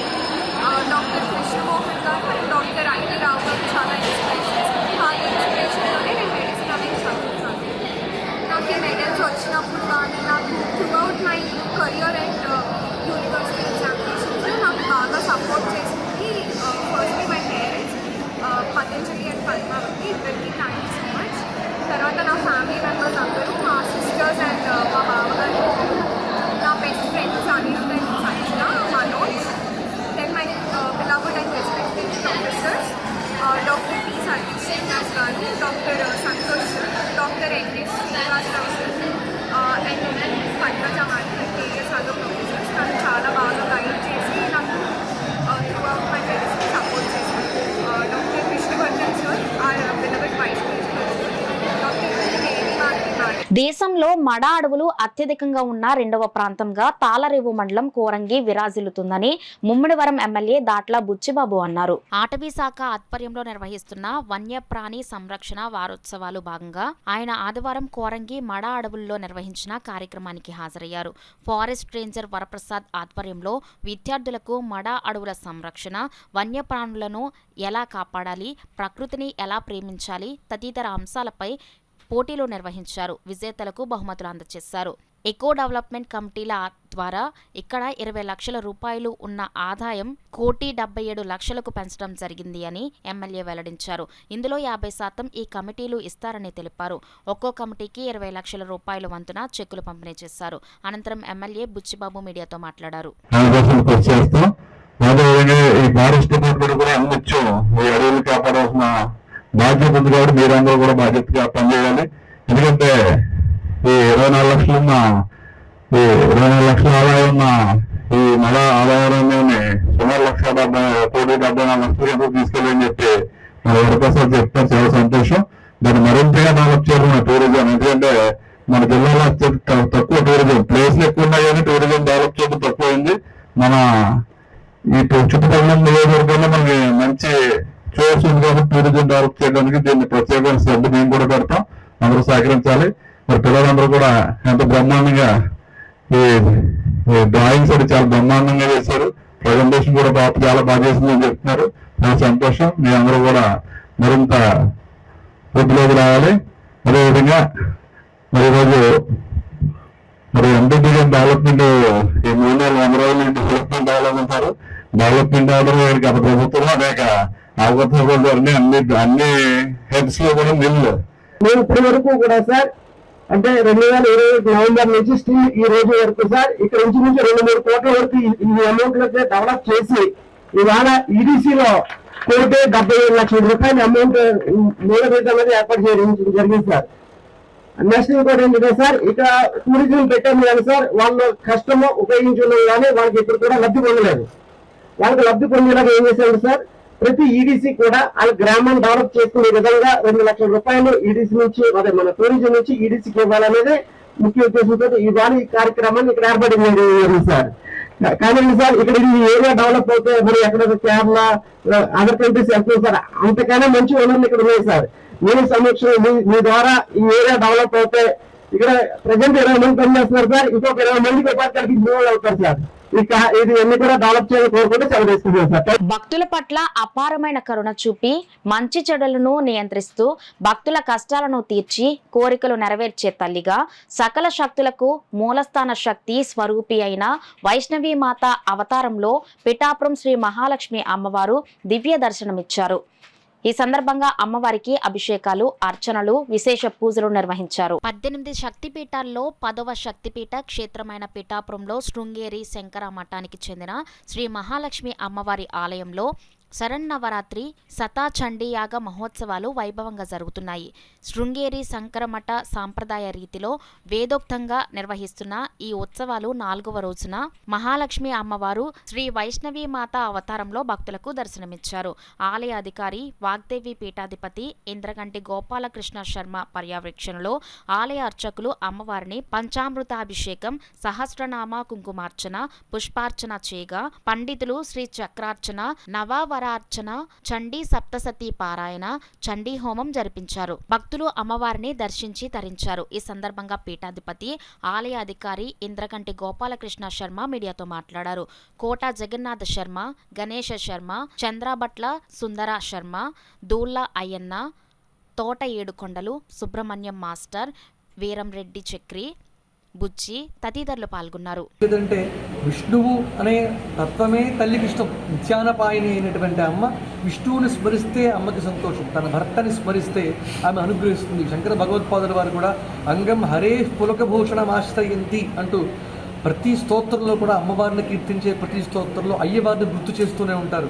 S: డాక్టర్ కృష్ణమోహన్ గారు అండ్ డాక్టర్ ఐవి రావు గారు చాలా ఇన్స్పైర్ చేశారు. వాళ్ళ ఇన్స్పిరేషన్లోనే నేను మెడిసిన్ అనేది చదువుతాను. నాకు ఈ మెడల్స్ వచ్చినప్పుడు కానీ నాకు throughout my career and university ఎగ్జామినేషన్స్లో నాకు బాగా సపోర్ట్ చేసింది firstly my parents, Patanjali and Padmavathi, ఇద్దరికి థ్యాంక్ యూ సో మచ్. తర్వాత నా ఫ్యామిలీ మెంబర్స్ అందరూ, మా సిస్టర్స్ అండ్ మా బావగారు, నా best friends Anirudh and Sanjana, Manoj, then my beloved and respected professors doctor P Satish Srinivas garu, doctor Santosh, doctor NS Srinivasarao sir and Padmaja madam, KS అదో ప్రొఫెసర్స్ నన్ను చాలా బాగా గైడ్ చేసి నాకు త్రూఅవుట్ మై మెడిసిన్ సపోర్ట్ చేశారు. Doctor Vishnuvardhan sir, our beloved vice principal, doctor Devimadhavi madam.
D: దేశంలో మడ అడవులు అత్యధికంగా ఉన్న రెండవ ప్రాంతంగా తాళరేవు మండలం కోరంగి విరాజిల్లుతుందని ముమ్మిడివరం ఎమ్మెల్యే దాట్ల బుచ్చిబాబు అన్నారు.
E: అటవీ శాఖ ఆధ్వర్యంలో నిర్వహిస్తున్న వన్యప్రాణి సంరక్షణ వారోత్సవాలు భాగంగా ఆయన ఆదివారం కోరంగి మడ అడవుల్లో నిర్వహించిన కార్యక్రమానికి హాజరయ్యారు. ఫారెస్ట్ రేంజర్ వరప్రసాద్ ఆధ్వర్యంలో విద్యార్థులకు మడ అడవుల సంరక్షణ, వన్యప్రాణులను ఎలా కాపాడాలి, ప్రకృతిని ఎలా ప్రేమించాలి తదితర అంశాలపై పోటీలు నిర్వహించారు. విజేతలకు బహుమతులు అందజేశారు. ఎకో డెవలప్మెంట్ కమిటీల ద్వారా ఇక్కడ 20 లక్షల రూపాయలు ఉన్న ఆదాయం 1,77,00,000కు పెంచడం జరిగింది అని ఎమ్మెల్యే వెల్లడించారు. ఇందులో 50% ఈ కమిటీలు ఇస్తారని తెలిపారు. ఒక్కో కమిటీకి 20 లక్షల రూపాయల వంతున చెక్కులు పంపిణీ చేశారు. అనంతరం ఎమ్మెల్యే బుచ్చిబాబు మీడియాతో మాట్లాడారు.
T: బాధ్యత ఉంది కాబట్టి మీరందరూ కూడా బాధ్యతగా పనిచేయాలి. ఎందుకంటే ఈ 24 లక్షలున్న ఈ 24 లక్షల ఆదాయం ఉన్న ఈ నెల ఆదాయాన్ని సుమారు 1,74,00,000 తీసుకెళ్ళని చెప్పి మన వరప్రసాద్ చెప్తారు. చాలా సంతోషం. దాన్ని మరింతగా డెవలప్ చేయాలి మన టూరిజం. ఎందుకంటే మన జిల్లాలో తక్కువ టూరిజం ప్లేస్లు ఎక్కువ ఉన్నాయి కానీ టూరిజం డెవలప్ చేయడం తక్కువైంది. మన ఈ చుట్టుపక్కల నియోజకవర్గంలో మనకి మంచి సోర్స్ ఉంది కాబట్టి టూరిజం డెవలప్ చేయడానికి దీన్ని ప్రత్యేకమైన శ్రద్ధ మేము కూడా పెడతాం. అందరూ సహకరించాలి. మరి పిల్లలందరూ కూడా ఎంతో బ్రహ్మాండంగా ఈ డ్రాయింగ్స్ అది చాలా బ్రహ్మాండంగా చేశారు. ప్రజెంటేషన్ కూడా చాలా బాగా చేసిందని చెప్తున్నారు. చాలా సంతోషం. మీ అందరూ కూడా మరింత వృద్ధిలోకి రావాలి. అదేవిధంగా మరి ఈరోజు మరి ఎంపీటీ డెవలప్మెంట్ ఈ 300 రోజులు డెవలప్మెంట్ అవ్వాలంటారు. డెవలప్మెంట్ అవ్వడం గత ప్రభుత్వంలో అనేక అవగతలు అన్ని హెడ్స్ లో కూడా నిల్లు
U: మేము ఇప్పటి వరకు కూడా సార్ అంటే 2020 నవంబర్ నుంచి స్టిల్ ఈ రోజు వరకు సార్ ఇక్కడ నుంచి 2-3 కోట్ల వరకు ఈ అమౌంట్ డెవలప్ చేసి ఇవాళ ఈడీసీలో 1,77,00,000 రూపాయల అమౌంట్ మూలభూతం అనేది ఏర్పాటు చేయడం జరిగింది సార్. నెక్స్ట్ ఇంకోటి ఏంటంటే సార్ ఇక్కడ టూరిజం పెట్టాము కానీ సార్ వాళ్ళు కష్టము ఉపయోగించున్నాం కానీ వాళ్ళకి ఇప్పుడు కూడా లబ్ధి పొందలేదు. వాళ్ళకి లబ్ధి పొందేలాగా ఏం చేశారు సార్, ప్రతి ఈడీసీ కూడా వాళ్ళ గ్రామాన్ని డెవలప్ చేసుకునే విధంగా 2 లక్షల రూపాయలు ఈడీసీ నుంచి అదే మన టూరిజం నుంచి ఈడీసీకి ఇవ్వాలనేది ముఖ్య ఉద్దేశంతో ఇవాళ ఈ కార్యక్రమాన్ని ఇక్కడ ఏర్పడింది సార్. కానీ సార్ ఇక్కడ ఈ ఏరియా డెవలప్ అవుతే మరి ఎక్కడ కేరళ అదర్ కంట్రీస్ వెళ్తుంది సార్. అంతకన్నా మంచి వనరులు ఇక్కడ ఉన్నాయి సార్. మీ సమక్షంలో మీ ద్వారా ఈ ఏరియా డెవలప్ అవుతే ఇక్కడ ప్రజెంట్ 20 మంది పనిచేస్తున్నారు సార్. ఇంకొక 20 మందికి ఉపాధి కల్పించిన వాళ్ళు అవుతారు సార్. ఇది అన్ని కూడా డెవలప్ చేయాలని కోరుకుంటే సెలవుస్తున్నాం సార్.
D: భక్తుల పట్ల అపారమైన కరుణ చూపి మంచి చెడులను నియంత్రిస్తూ భక్తుల కష్టాలను తీర్చి కోరికలు నెరవేర్చే తల్లిగా సకల శక్తులకు మూలస్థాన శక్తి స్వరూపి అయిన వైష్ణవీ మాత అవతారంలో పిఠాపురం శ్రీ మహాలక్ష్మి అమ్మవారు దివ్య దర్శనమిచ్చారు. ఈ సందర్భంగా అమ్మవారికి అభిషేకాలు, అర్చనలు, విశేష పూజలు నిర్వహించారు.
E: 18 శక్తిపీఠాల్లో 10వ శక్తిపీఠ క్షేత్రమైన పిఠాపురంలో శృంగేరి శంకర మఠానికి చెందిన శ్రీ మహాలక్ష్మి అమ్మవారి ఆలయంలో శరన్నవరాత్రి శతాచండీయాగ మహోత్సవాలు వైభవంగా జరుగుతున్నాయి. శృంగేరి శంకరమఠ సాంప్రదాయ రీతిలో వేదోక్తంగా నిర్వహిస్తున్న ఈ ఉత్సవాలు 4వ రోజున మహాలక్ష్మి అమ్మవారు శ్రీ వైష్ణవీ మాత అవతారంలో భక్తులకు దర్శనమిచ్చారు. ఆలయ అధికారి వాగ్దేవి పీఠాధిపతి ఇంద్రగంటి గోపాలకృష్ణ శర్మ పర్యవేక్షణలో ఆలయ అర్చకులు అమ్మవారిని పంచామృతాభిషేకం, సహస్రనామ కుంకుమార్చన, పుష్పార్చన చేయగా పండితులు శ్రీ చక్రార్చన, నవావరార్చన, చండీ సప్తసతీ పారాయణ, చండీ హోమం జరిపించారు. భక్తులు అమ్మవారిని దర్శించి తరించారు. ఈ సందర్భంగా పీఠాధిపతి, ఆలయ అధికారి ఇంద్రగంటి గోపాలకృష్ణ శర్మ మీడియాతో మాట్లాడారు. కోట జగన్నాథ శర్మ, గణేశ శర్మ, చంద్రభట్ల సుందర శర్మ, దూళ్ళ అయ్యన్న, తోట ఏడుకొండలు, సుబ్రహ్మణ్యం మాస్టర్, వీరంరెడ్డి చక్రి, బుజ్జి తదితరులు పాల్గొన్నారు.
V: లేదంటే విష్ణువు అనే తత్వమే తల్లికి ఇష్టం. నిత్యానపాయని అయినటువంటి అమ్మ విష్ణువుని స్మరిస్తే అమ్మకి సంతోషం, తన భర్తని స్మరిస్తే ఆమె అనుగ్రహిస్తుంది. శంకర భగవత్పాదుల వారు కూడా అంగం హరే పులకభూషణమాశ్రయంతి అంటూ ప్రతి స్తోత్రంలో కూడా అమ్మవారిని కీర్తించే ప్రతి స్తోత్రంలో అయ్యవారిని గుర్తు చేస్తూనే ఉంటారు.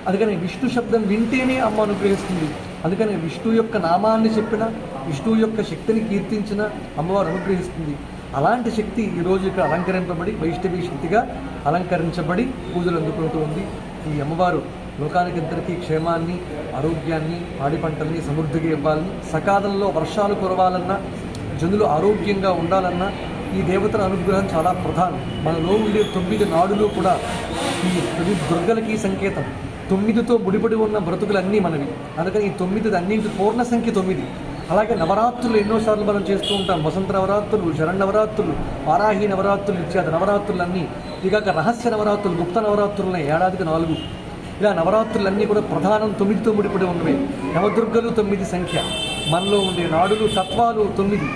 V: అందుకని విష్ణు శబ్దం వింటేనే అమ్మ అనుగ్రహిస్తుంది. అందుకని విష్ణు యొక్క నామాన్ని చెప్పిన, విష్ణువు యొక్క శక్తిని కీర్తించిన అమ్మవారు అనుగ్రహిస్తుంది. అలాంటి శక్తి ఈరోజు ఇక్కడ అలంకరింపబడి వైష్ణవీ శక్తిగా అలంకరించబడి పూజలు అందుకుంటూ ఉంది. ఈ అమ్మవారు లోకానికి అందరికీ క్షేమాన్ని, ఆరోగ్యాన్ని, పాడి పంటల్ని సమృద్ధిగా ఇవ్వాలని, సకాలంలో వర్షాలు కురవాలన్నా, జనులు ఆరోగ్యంగా ఉండాలన్నా ఈ దేవతల అనుగ్రహం చాలా ప్రధానం. మనలో ఉండే 9 నాడులు కూడా ఈ 9 దుర్గలకి సంకేతం. 9తో ముడిపడి ఉన్న బ్రతుకులన్నీ మనవి. అందుకని ఈ 9 అన్నింటి పూర్ణ సంఖ్య 9. అలాగే నవరాత్రులు ఎన్నోసార్లు మనం చేస్తూ ఉంటాం. వసంత నవరాత్రులు, శరణవరాత్రులు, వారాహి నవరాత్రులు ఇత్యాది నవరాత్రులన్నీ. ఇక రహస్య నవరాత్రులు, గుప్త నవరాత్రులు ఉన్నాయి, ఏడాదికి 4. ఇలా నవరాత్రులన్నీ కూడా ప్రధానం 9తో ముడిపడి ఉన్నవి. నవదుర్గలు 9 సంఖ్య, మనలో ఉండే నాడులు తత్వాలు 9.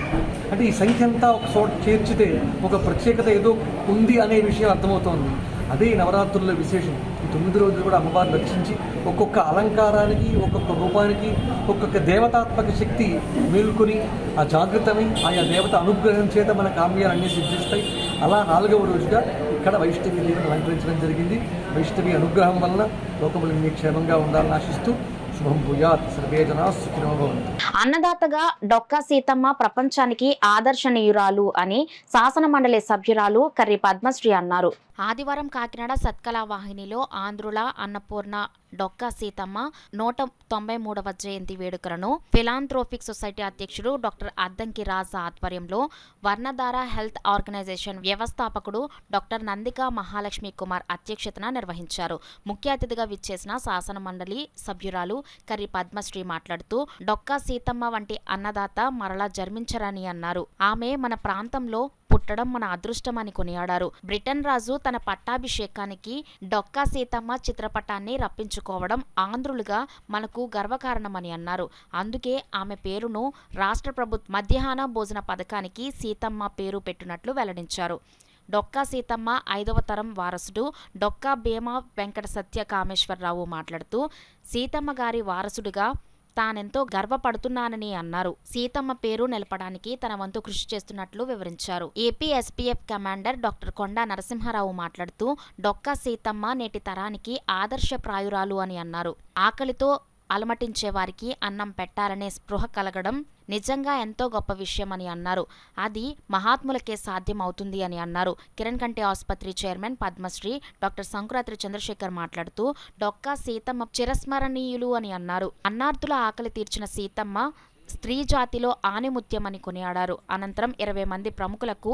V: అంటే ఈ సంఖ్య అంతా ఒక చోట చేర్చితే ఒక ప్రత్యేకత ఏదో ఉంది అనే విషయం అర్థమవుతోంది. అదే నవరాత్రుల విశేషం. ఈ 9 రోజులు కూడా అమ్మవారిని రక్షించి ఒక్కొక్క అలంకారానికి, ఒక్కొక్క రూపానికి, ఒక్కొక్క దేవతాత్మక శక్తి మేల్కొని ఆ జాగృతమై ఆయా దేవత అనుగ్రహం చేత మన కామ్యాలన్నీ సిద్ధిస్తాయి. అలా 4వ రోజుగా ఇక్కడ వైష్ణవి దేవిని అలంకరించడం జరిగింది. వైష్ణవి అనుగ్రహం వలన లోకములన్నీ క్షేమంగా ఉండాలని ఆశిస్తూ శుభం భూయాత్, సర్వే జనా సుఖినో భవంతు.
D: అన్నదాతగా డొక్కా సీతమ్మ ప్రపంచానికి ఆదర్శనీయురాలు అని శాసన మండలి సభ్యురాలు కర్రి పద్మశ్రీ అన్నారు.
E: ఆదివారం కాకినాడ సత్కళా వాహినిలో ఆంధ్రుల అన్నపూర్ణ డొక్కా సీతమ్మ 193వ జయంతి వేడుకలను ఫిలాంథ్రోపిక్ సొసైటీ అధ్యక్షుడు డాక్టర్ అద్దంకి రాజా ఆధ్వర్యంలో వర్ణధార హెల్త్ ఆర్గనైజేషన్ వ్యవస్థాపకుడు డాక్టర్ నందిక మహాలక్ష్మి కుమార్ అధ్యక్షతన నిర్వహించారు. ముఖ్య అతిథిగా విచ్చేసిన శాసన మండలి సభ్యురాలు కర్రి పద్మశ్రీ మాట్లాడుతూ డొక్కా సీతమ్మ వంటి అన్నదాత మరలా జన్మించరని అన్నారు. ఆమె మన ప్రాంతంలో పుట్టడం మన అదృష్టమని కొనియాడారు. బ్రిటన్ రాజు తన పట్టాభిషేకానికి డొక్కా సీతమ్మ చిత్రపటాన్ని రప్పించుకోవడం ఆంధ్రులుగా మనకు గర్వకారణమని అన్నారు. అందుకే ఆమె పేరును రాష్ట్ర ప్రభుత్వ మధ్యాహ్న భోజన పథకానికి సీతమ్మ పేరు పెట్టినట్లు వెల్లడించారు. డొక్కా సీతమ్మ 5వ తరం వారసుడు డొక్కా భీమ వెంకట సత్య కామేశ్వరరావు మాట్లాడుతూ సీతమ్మ గారి వారసుడిగా తానెంతో గర్వపడుతున్నానని అన్నారు. సీతమ్మ పేరు నిలపడానికి తన వంతు కృషి చేస్తున్నట్లు వివరించారు. ఏపీ ఎస్పీఎఫ్ కమాండర్ డాక్టర్ కొండా నరసింహారావు మాట్లాడుతూ డొక్కా సీతమ్మ నేటి తరానికి ఆదర్శప్రాయురాలు అని అన్నారు. ఆకలితో అలమటించే వారికి అన్నం పెట్టాలనే స్పృహ కలగడం నిజంగా ఎంతో గొప్ప విషయమని అన్నారు. అది మహాత్ములకే సాధ్యం అవుతుంది అని అన్నారు. కిరణ్ కంటి ఆసుపత్రి చైర్మన్ పద్మశ్రీ డాక్టర్ సంకురాత్రి చంద్రశేఖర్ మాట్లాడుతూ డొక్కా సీతమ్మ చిరస్మరణీయులు అని అన్నారు. అన్నార్థుల ఆకలి తీర్చిన సీతమ్మ స్త్రీ జాతిలో ఆణిముత్యమని కొనియాడారు. అనంతరం 20 మంది ప్రముఖులకు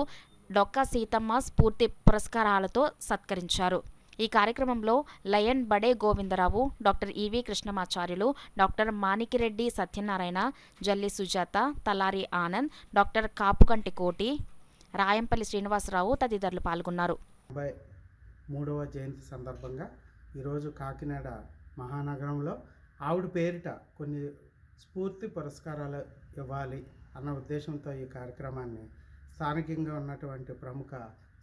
E: డొక్కా సీతమ్మ స్ఫూర్తి పురస్కారాలతో సత్కరించారు. ఈ కార్యక్రమంలో లయన్ బడే గోవిందరావు, డాక్టర్ ఈవి కృష్ణమాచార్యులు, డాక్టర్ మాణికిరెడ్డి సత్యనారాయణ, జల్లి సుజాత, తలారి ఆనంద్, డాక్టర్ కాపుకంటి కోటి, రాయంపల్లి శ్రీనివాసరావు తదితరులు పాల్గొన్నారు.
A: 53వ జయంతి సందర్భంగా ఈరోజు కాకినాడ మహానగరంలో ఆవిడ పేరిట కొన్ని స్ఫూర్తి పురస్కారాలు ఇవ్వాలి అన్న ఉద్దేశంతో ఈ కార్యక్రమాన్ని స్థానికంగా ఉన్నటువంటి ప్రముఖ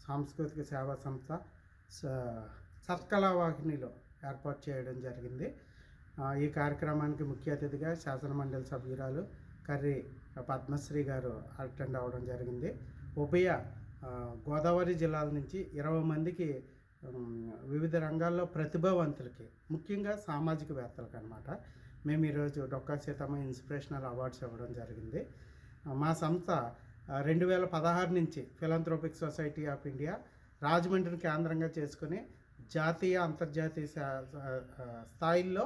A: సాంస్కృతిక సేవా సంస్థ సత్కళా వాహినిలో ఏర్పాటు చేయడం జరిగింది. ఈ కార్యక్రమానికి ముఖ్య అతిథిగా శాసన మండలి సభ్యురాలు కర్రి పద్మశ్రీ గారు అటెండ్ అవ్వడం జరిగింది. ఉభయ గోదావరి జిల్లాల నుంచి 20 మందికి వివిధ రంగాల్లో ప్రతిభావంతులకి, ముఖ్యంగా సామాజికవేత్తలకు అన్నమాట, మేము ఈరోజు డొక్కా సీతమ్మ ఇన్స్పిరేషనల్ అవార్డ్స్ ఇవ్వడం జరిగింది. మా సంస్థ 2016 నుంచి ఫిలాంథ్రోపిక్ సొసైటీ ఆఫ్ ఇండియా రాజమండ్రిని కేంద్రంగా చేసుకుని జాతీయ అంతర్జాతీయ స్థాయిల్లో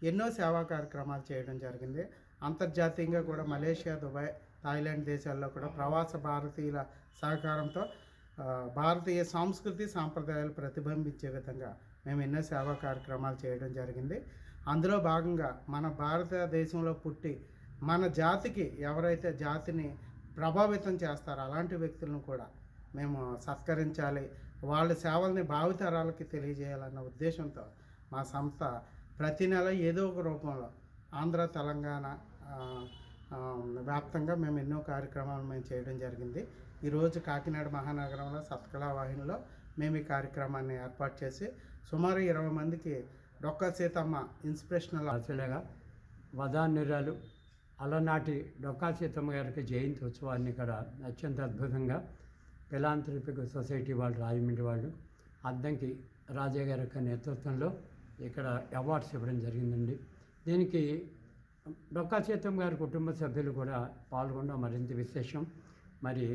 A: ఎన్నో సేవా కార్యక్రమాలు చేయడం జరిగింది. అంతర్జాతీయంగా కూడా మలేషియా, దుబాయ్, థాయిలాండ్ దేశాల్లో కూడా ప్రవాస భారతీయుల సహకారంతో భారతీయ సంస్కృతి సాంప్రదాయాలు ప్రతిబింబించే విధంగా మేము ఎన్నో సేవా కార్యక్రమాలు చేయడం జరిగింది. అందులో భాగంగా మన భారతదేశంలో పుట్టి మన జాతికి ఎవరైతే జాతిని ప్రభావితం చేస్తారో అలాంటి వ్యక్తులను కూడా మేము సత్కరించాలి, వాళ్ళ సేవల్ని భావితరాలకి తెలియజేయాలన్న ఉద్దేశంతో మా సంస్థ ప్రతి నెల ఏదో ఒక రూపంలో ఆంధ్ర, తెలంగాణ వ్యాప్తంగా మేము ఎన్నో కార్యక్రమాలు మేము చేయడం జరిగింది. ఈరోజు కాకినాడ మహానగరంలో సత్కళా వాహినిలో మేము ఈ కార్యక్రమాన్ని ఏర్పాటు చేసి సుమారు 20 మందికి డొక్కా సీతమ్మ ఇన్స్పిరేషనల్
B: అసలుగా వదాన్యురాలు అలనాటి డొక్కా సీతమ్మ గారికి జయంతి ఉత్సవాన్ని ఇక్కడ అత్యంత అద్భుతంగా ఫిలాంథ్రోపిక్ సొసైటీ వాళ్ళు, రాజమండ్రి వాళ్ళు, అద్దంకి రాజా గారి యొక్క నేతృత్వంలో ఇక్కడ అవార్డ్స్ ఇవ్వడం జరిగిందండి. దీనికి డొక్కా సీతమ్మ గారి కుటుంబ సభ్యులు కూడా పాల్గొనడం మరింత విశేషం. మరి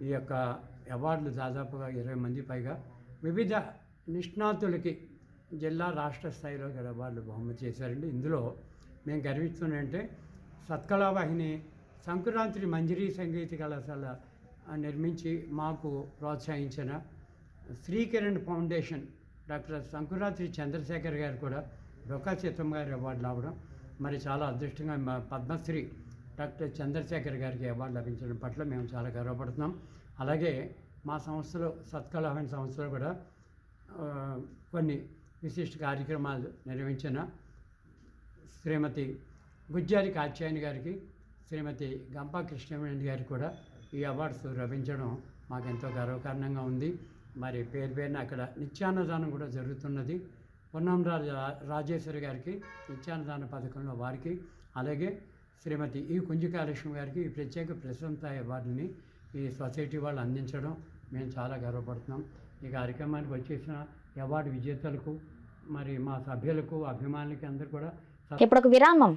B: ఈ యొక్క అవార్డులు దాదాపుగా 20 మంది పైగా వివిధ నిష్ణాతులకి జిల్లా, రాష్ట్ర స్థాయిలో ఇక్కడ అవార్డులు బహుమతి చేశారండి. ఇందులో మేము గర్విస్తున్నామంటే సత్కళా వాహిని సంకురాత్రి మంజరీ సంగీత కళాశాల నిర్మించి మాకు ప్రోత్సహించిన శ్రీకిరణ్ ఫౌండేషన్ డాక్టర్ సంకురాత్రి చంద్రశేఖర్ గారు కూడా డొక్కా సీతమ్మ గారి అవార్డు రావడం మరి చాలా అదృష్టంగా, మా పద్మశ్రీ డాక్టర్ చంద్రశేఖర్ గారికి అవార్డు లభించడం పట్ల మేము చాలా గర్వపడుతున్నాం. అలాగే మా సంస్థలో సత్కళా వాహిని సంస్థలో కూడా కొన్ని విశిష్ట కార్యక్రమాలు నిర్వహించిన శ్రీమతి గుజ్జారి కాత్యాయని గారికి, శ్రీమతి గంపా కృష్ణవేణి గారికి కూడా ఈ అవార్డ్స్ లభించడం మాకెంతో గర్వకారణంగా ఉంది. మరి పేరు పేరున అక్కడ నిత్యాన్నదానం కూడా జరుగుతున్నది. పొన్నం రాజేశ్వరి గారికి నిత్యాన్నదాన పథకంలో వారికి, అలాగే శ్రీమతి ఈ కుంజికాలక్ష్మి గారికి ఈ ప్రత్యేక ప్రశంసా అవార్డుని ఈ సొసైటీ వాళ్ళు అందించడం మేము చాలా గర్వపడుతున్నాం. ఈ కార్యక్రమానికి వచ్చేసిన అవార్డు విజేతలకు, మరి మా సభ్యులకు, అభిమానులకి అందరూ కూడా
D: ఇప్పుడు ఒక విరామం.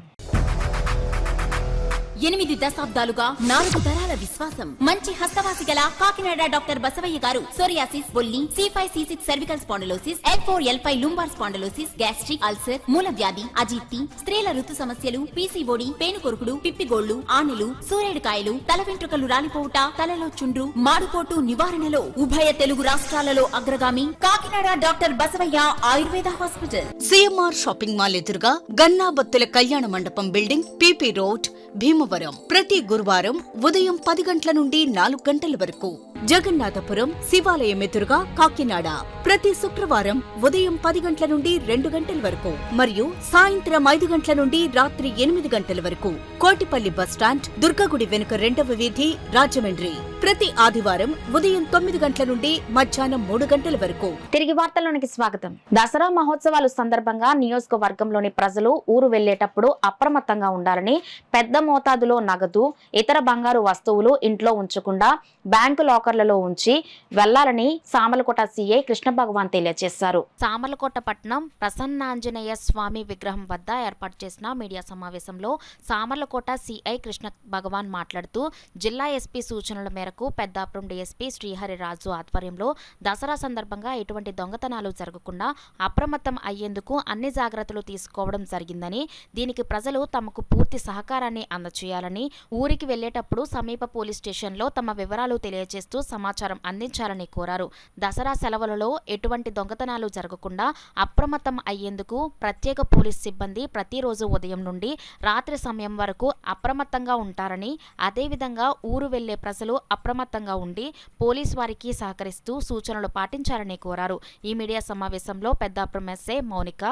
C: 8 దశాబ్దాలుగా 4 తరాల విశ్వాసం, మంచి హస్తవాసి గల కాకినాడ డాక్టర్ బసవయ్య గారు సోరియాసిస్, బొల్లి, C5C6 cervical spondylosis, L4L5 lumbar spondylosis, gastric ulcer, మూల వ్యాధి, అజీర్తి, స్త్రీల ఋతు సమస్యలు, PCOD, పేనుకొరుకుడు, పిప్పిగోళ్లు, ఆనెలు, సూరేడుకాయలు, తల వెంట్రుకలు రాలిపోవుట, తలలో చుండ్రు, మాడుకోటు నివారణలో ఉభయ తెలుగు రాష్ట్రాలలో అగ్రగామి Kakinada doctor Basavaiah Ayurveda hospital.
F: CMR shopping mall ఎదురుగా గన్నాబత్తుల కళ్యాణ మండపం బిల్డింగ్, PP రోడ్, భీమవరం. ప్రతి గురువారం ఉదయం 10 గంటల నుండి 4 గంటల వరకు. జగన్నాథపురం శివాలయం ఎదురుగా కాకినాడ ప్రతి శుక్రవారం ఉదయం 10 గంటల నుండి 2 గంటల వరకు మరియు సాయంత్రం 5 గంటల నుండి రాత్రి 8 గంటల వరకు. కోటిపల్లి బస్టాండ్, దుర్గగుడి వెనుక 2వ వీధి, రాజమండ్రి ప్రతి ఆదివారం ఉదయం 9 గంటల నుండి మధ్యాహ్నం 3 గంటల వరకు.
D: తిరిగి వార్తల్లోనికి స్వాగతం. దసరా మహోత్సవాలు సందర్భంగా నియోజకవర్గంలోని ప్రజలు ఊరు వెళ్లేటప్పుడు అప్రమత్తంగా ఉండాలని, పెద్ద మోతాదులో నగదు, ఇతర బంగారు వస్తువులు ఇంట్లో ఉంచకుండా బ్యాంకు లాకర్లలో ఉంచి వెళ్లాలని సామర్లకోట సిఐ కృష్ణ భగవాన్ తెలియజేశారు.
E: సామర్లకోట పట్టణం ప్రసన్నాంజనేయ స్వామి విగ్రహం వద్ద ఏర్పాటు చేసిన మీడియా సమావేశంలో సామర్లకోట సిఐ కృష్ణ భగవాన్ మాట్లాడుతూ, జిల్లా ఎస్పీ సూచనల మేరకు పెద్దాపురం డీఎస్పీ శ్రీహరిరాజు ఆధ్వర్యంలో దసరా సందర్భంగా ఎటువంటి దొంగతనాలు జరగకుండా అప్రమత్తం అయ్యేందుకు అన్ని జాగ్రత్తలు తీసుకోవడం జరిగిందని, దీనికి ప్రజలు తమకు పూర్తి సహకారాన్ని అందజేయాలని, ఊరికి వెళ్లేటప్పుడు సమీప పోలీస్ స్టేషన్లో తమ వివరాలు తెలియజేస్తూ సమాచారం అందించాలని కోరారు. దసరా సెలవులలో ఎటువంటి దొంగతనాలు జరగకుండా అప్రమత్తం అయ్యేందుకు ప్రత్యేక పోలీస్ సిబ్బంది ప్రతిరోజు ఉదయం నుండి రాత్రి సమయం వరకు అప్రమత్తంగా ఉంటారని, అదేవిధంగా ఊరు వెళ్లే ప్రజలు అప్రమత్తంగా ఉండి పోలీస్ వారికి సహకరిస్తూ సూచనలు పాటించాలని కోరారు. ఈ మీడియా సమావేశంలో పెద్దాపురం ఎస్ఐ మౌనిక,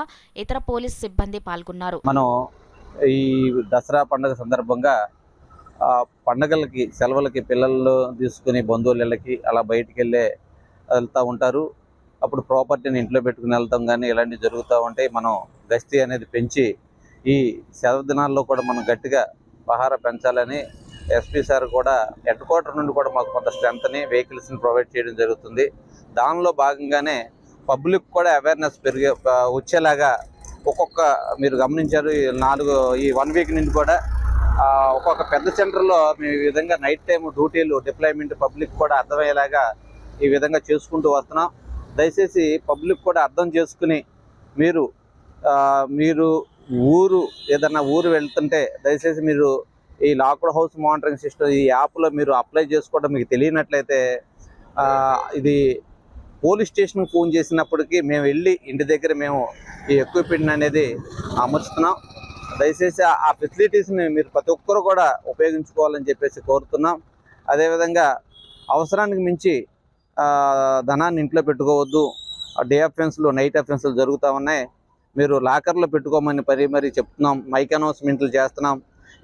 E: ఇతర పోలీస్ సిబ్బంది పాల్గొన్నారు.
W: మనం ఈ దసరా పండుగ సందర్భంగా పండగలకి, సెలవులకి పిల్లలు తీసుకుని బంధువులకి అలా బయటికి వెళ్తూ ఉంటారు. అప్పుడు ప్రాపర్టీని ఇంట్లో పెట్టుకుని వెళ్తాం, కానీ ఇలాంటివి జరుగుతూ ఉంటాయి. మనం గస్తీ అనేది పెంచి ఈ సెలవు దినాల్లో కూడా మనం గట్టిగా పహారా పెంచాలని ఎస్పీ సార్ కూడా హెడ్ క్వార్టర్ నుండి కూడా మాకు కొంత స్ట్రెంత్ని, వెహికల్స్ని ప్రొవైడ్ చేయడం జరుగుతుంది. దానిలో భాగంగానే పబ్లిక్ కూడా అవేర్నెస్ వచ్చేలాగా మీరు గమనించారు, ఈ 1 వీక్ నుండి కూడా ఒక్కొక్క పెద్ద సెంటర్లో మేము ఈ విధంగా నైట్ టైం డ్యూటీలు, డిప్లాయ్మెంట్ పబ్లిక్ కూడా అర్థమయ్యేలాగా ఈ విధంగా చేసుకుంటూ వస్తున్నాం. దయచేసి పబ్లిక్ కూడా అర్థం చేసుకుని మీరు ఏదన్నా ఊరు వెళ్తుంటే దయచేసి మీరు ఈ లాక్డ్ హౌస్ మానిటరింగ్ సిస్టమ్, ఈ యాప్లో మీరు అప్లై చేసుకోవడం మీకు తెలియనట్లయితే ఇది పోలీస్ స్టేషన్కి ఫోన్ చేసినప్పటికీ మేము వెళ్ళి ఇంటి దగ్గర మేము ఈ ఎక్విప్మెంట్ అనేది అమర్చుతున్నాం. దయచేసి ఆ ఫెసిలిటీస్ని మీరు ప్రతి ఒక్కరు కూడా ఉపయోగించుకోవాలని చెప్పేసి కోరుతున్నాం. అదేవిధంగా అవసరానికి మించి ధనాన్ని ఇంట్లో పెట్టుకోవద్దు. డే అఫెన్స్లు, నైట్ అఫెన్స్లు జరుగుతూ ఉన్నాయి. మీరు లాకర్లో పెట్టుకోమని మరీ చెప్తున్నాం. మైక్ అనౌన్స్మెంట్లు చేస్తున్నాం.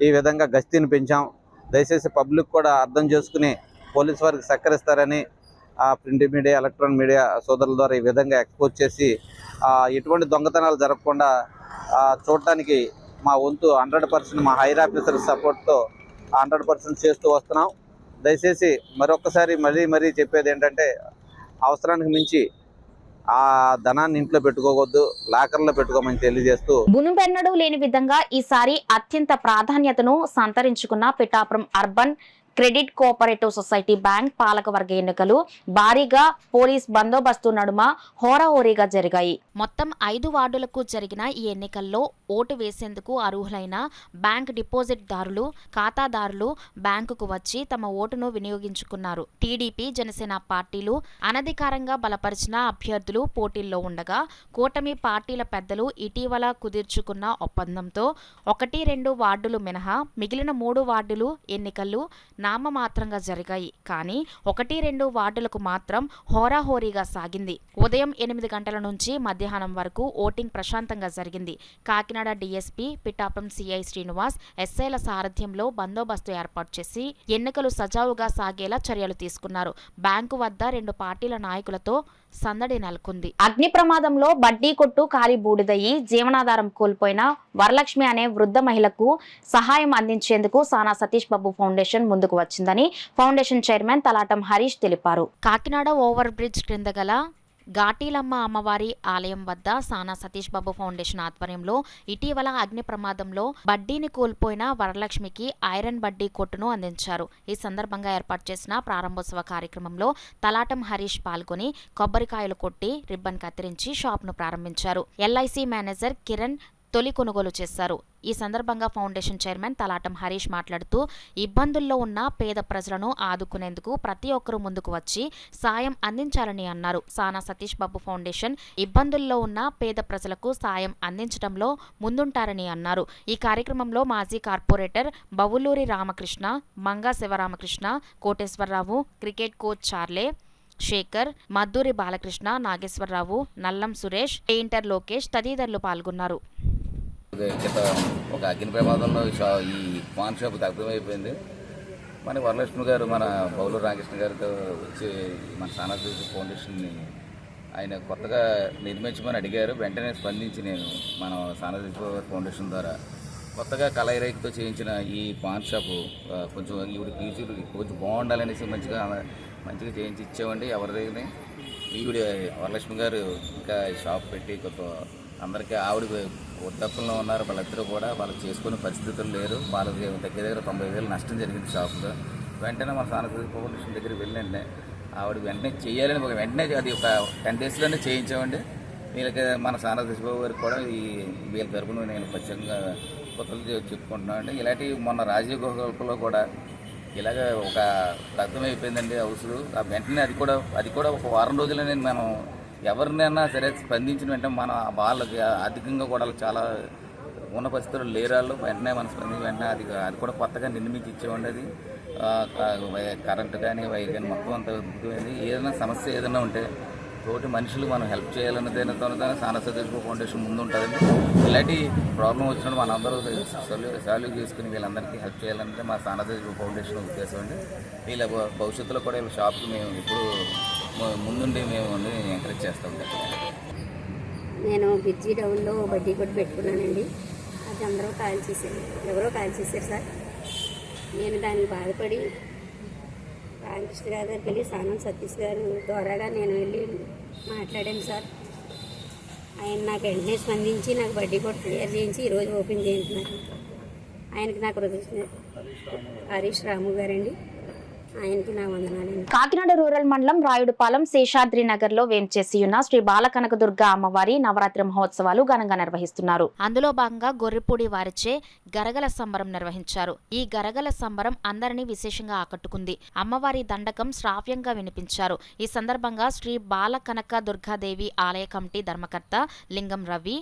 W: ఈ విధంగా గస్తీని పెంచాం. దయచేసి పబ్లిక్ కూడా అర్థం చేసుకుని పోలీస్ వారికి సహకరిస్తారని ప్రింట్ మీడియా, ఎలక్ట్రానిక్ మీడియా సోదరుల ద్వారా ఈ విధంగా ఎక్స్పోజ్ చేసి ఎటువంటి దొంగతనాలు జరగకుండా చూడటానికి మా వంతు 100% మా హైర్ ఆఫీసర్ సపోర్ట్తో 100% చేస్తూ వస్తున్నాం. దయచేసి మరొకసారి మరీ చెప్పేది ఏంటంటే, అవసరానికి మించి ఆ ధనాన్ని ఇంట్లో పెట్టుకోవద్దు, లాకర్లో పెట్టుకోమని తెలియజేస్తూ,
D: మునుపెన్నడూ లేని విధంగా ఈసారి అత్యంత ప్రాధాన్యతను సంతరించుకున్న Pithapuram urban credit cooperative society bank పాలకవర్గ ఎన్నికలు భారీగా పోలీస్ బందోబస్తు నడుమ హోరాహోరీగా జరిగాయి.
E: మొత్తం 5 వార్డులకు జరిగిన ఈ ఎన్నికల్లో ఓటు వేసేందుకు అర్హులైన బ్యాంక్ డిపాజిట్ దారులు, ఖాతాదారులు బ్యాంకుకు వచ్చి తమ ఓటును వినియోగించుకున్నారు. టీడీపీ, జనసేన పార్టీలు అనధికారంగా బలపరిచిన అభ్యర్థులు పోటీల్లో ఉండగా, కూటమి పార్టీల పెద్దలు ఇటీవల కుదుర్చుకున్న ఒప్పందంతో 1-2 వార్డులు మినహా మిగిలిన 3 వార్డులు ఎన్నికలు నామమాత్రంగా జరిగాయి. కానీ 1-2 వార్డులకు మాత్రం హోరాహోరీగా సాగింది. ఉదయం 8 గంటల నుంచి మధ్యాహ్నం వరకు ఓటింగ్ ప్రశాంతంగా జరిగింది. కాకినాడ డీఎస్పీ పిఠాపురం సిఐ శ్రీనివాస్ ఎస్ఐల సారథ్యంలో బందోబస్తు ఏర్పాటు చేసి ఎన్నికలు సజావుగా సాగేలా చర్యలు తీసుకున్నారు. బ్యాంకు వద్ద 2 పార్టీల నాయకులతో సందడి నెలకొంది.
D: అగ్ని ప్రమాదంలో బడ్డీ కొట్టు కాలి బూడిదయ్యి జీవనాధారం కోల్పోయిన వరలక్ష్మి అనే వృద్ధ మహిళకు సహాయం అందించేందుకు సానా సతీష్ బాబు ఫౌండేషన్ ముందుకు వచ్చిందని ఫౌండేషన్ చైర్మన్ తలాటం హరీష్ తెలిపారు.
E: కాకినాడ ఓవర్ బ్రిడ్జ్ క్రింద గల ఘాటీలమ్మ అమ్మవారి ఆలయం వద్ద సానా సతీష్ బాబు ఫౌండేషన్ ఆధ్వర్యంలో ఇటీవల అగ్ని ప్రమాదంలో బడ్డీని కోల్పోయిన వరలక్ష్మికి ఐరన్ బడ్డీ కొట్టును అందించారు. ఈ సందర్భంగా ఏర్పాటు చేసిన ప్రారంభోత్సవ కార్యక్రమంలో తలాటం హరీష్ పాల్గొని కొబ్బరికాయలు కొట్టి రిబ్బన్ కత్తిరించి షాప్ను ప్రారంభించారు. ఎల్ఐసి మేనేజర్ కిరణ్ తొలి కొనుగోలు చేశారు. ఈ సందర్భంగా ఫౌండేషన్ చైర్మన్ తలాటం హరీష్ మాట్లాడుతూ ఇబ్బందుల్లో ఉన్న పేద ప్రజలను ఆదుకునేందుకు ప్రతి ఒక్కరూ ముందుకు వచ్చి సాయం అందించాలని అన్నారు. సానా సతీష్ బాబు ఫౌండేషన్ ఇబ్బందుల్లో ఉన్న పేద ప్రజలకు సాయం అందించడంలో ముందుంటారని అన్నారు. ఈ కార్యక్రమంలో మాజీ corporator Bavuluri Ramakrishna, Manga Sivaramakrishna, Koteswararao, cricket coach Charlie, Sekhar, Madduri Balakrishna, Nageswararao, Nallam Suresh, painter Lokesh తదితరులు పాల్గొన్నారు.
H: ఒక అగ్ని ప్రమాదంలో ఈ పాన్ షాప్ దగ్ధమైపోయింది. మన వరలక్ష్మి గారు మన బౌలూరు రామకృష్ణ గారితో వచ్చి మన సానా సతీష్ ఫౌండేషన్ని ఆయన కొత్తగా నిర్మించమని అడిగారు. వెంటనే స్పందించి నేను మన సానా సతీష్ ఫౌండేషన్ ద్వారా కొత్తగా కలైరైతో చేయించిన ఈ పాన్ షాపు కొంచెం ఈవిడ ఫ్యూచర్ కొంచెం బాగుండాలనేసి మంచిగా చేయించి ఇచ్చామండి. ఎవరి దగ్గర ఈవిడ వరలక్ష్మి గారు ఇంకా షాప్ పెట్టి కొంత అందరికీ ఆవిడ వృద్ధాప్యంలో ఉన్నారు. వాళ్ళిద్దరూ కూడా వాళ్ళు చేసుకునే పరిస్థితులు లేరు. వాళ్ళకి దగ్గర 90,000 నష్టం జరిగింది షాపులో. వెంటనే మన సానా సతీష్ ఫౌండేషన్ దగ్గరికి వెళ్ళండి ఆవిడ వెంటనే చేయాలని వెంటనే అది ఒక 10 డేస్లోనే చేయించామండి. వీళ్ళకి మన సానా సతీష్ బాబు గారికి కూడా వీళ్ళ తరపున నేను ప్రత్యేకంగా కొత్తలు చెప్పుకుంటున్నామండి. ఇలాంటి మొన్న రాజీవ్ గృహకల్పలో కూడా ఇలాగ ఒక దగ్ధమైపోయిందండి హౌస్. వెంటనే అది కూడా ఒక వారం రోజులనే మనం ఎవరినైనా సరే స్పందించిన వెంటనే మన వాళ్ళకి ఆర్థికంగా కూడా చాలా ఉన్న పరిస్థితులు లేరాళ్ళు వెంటనే మనం స్పందించి వెంటనే అది కూడా కొత్తగా నిర్మించి ఇచ్చేవండి. అది కరెంటు కానీ వైర్ కానీ మొత్తం అంత ముఖ్యమైనది. ఏదైనా సమస్య ఏదైనా ఉంటే తోటి మనుషులు మనం హెల్ప్ చేయాలన్నదేనతో సానా సతీష్ ఫౌండేషన్ ముందు ఉంటుందండి. ఇలాంటి ప్రాబ్లం వచ్చినప్పుడు మనందరూ సాల్వ్ చేసుకుని వీళ్ళందరికీ హెల్ప్ చేయాలంటే మా సానా సతీష్ ఫౌండేషన్ ఉద్దేశం అండి. వీళ్ళ భవిష్యత్తులో కూడా వీళ్ళ షాప్కి మేము ఇప్పుడు ముందుండి మేము ఎంకరేజ్ చేస్తాం.
I: నేను బిర్జీ డౌన్లో బడ్డీ కొట్టు పెట్టుకున్నానండి. అది అందరూ కాల్ చేశారు, ఎవరో కాల్ చేశారు సార్. నేను దానికి బాధపడి రామకృష్ణ గారి దగ్గరికి వెళ్ళి సానా సతీష్ గారు ద్వారాగా నేను వెళ్ళి మాట్లాడాను సార్. ఆయన నాకు వెంటనే స్పందించి నాకు బడ్డీ కొట్టు క్లియర్ చేయించి ఈరోజు ఓపెన్ చేయించున్నారు. ఆయనకి నాకు హరీష్ రాము గారండి, ఆయనకి నా వందనాలండి.
D: కాకినాడ రూరల్ మండలం రాయుడుపాలెం శేషాద్రి నగర్ లో వేంచేసి ఉన్న శ్రీ బాలకనకదుర్గ అమ్మవారి నవరాత్రి మహోత్సవాలు ఘనంగా నిర్వహిస్తున్నారు.
E: అందులో భాగంగా గొర్రెపూడి వారిచే గరగల సంబరం నిర్వహించారు. ఈ గరగల సంబరం అందరినీ విశేషంగా ఆకట్టుకుంది. అమ్మవారి దండకం శ్రావ్యంగా వినిపించారు. ఈ సందర్భంగా శ్రీ బాలకనక దుర్గాదేవి ఆలయ కమిటీ ధర్మకర్త లింగం రవి,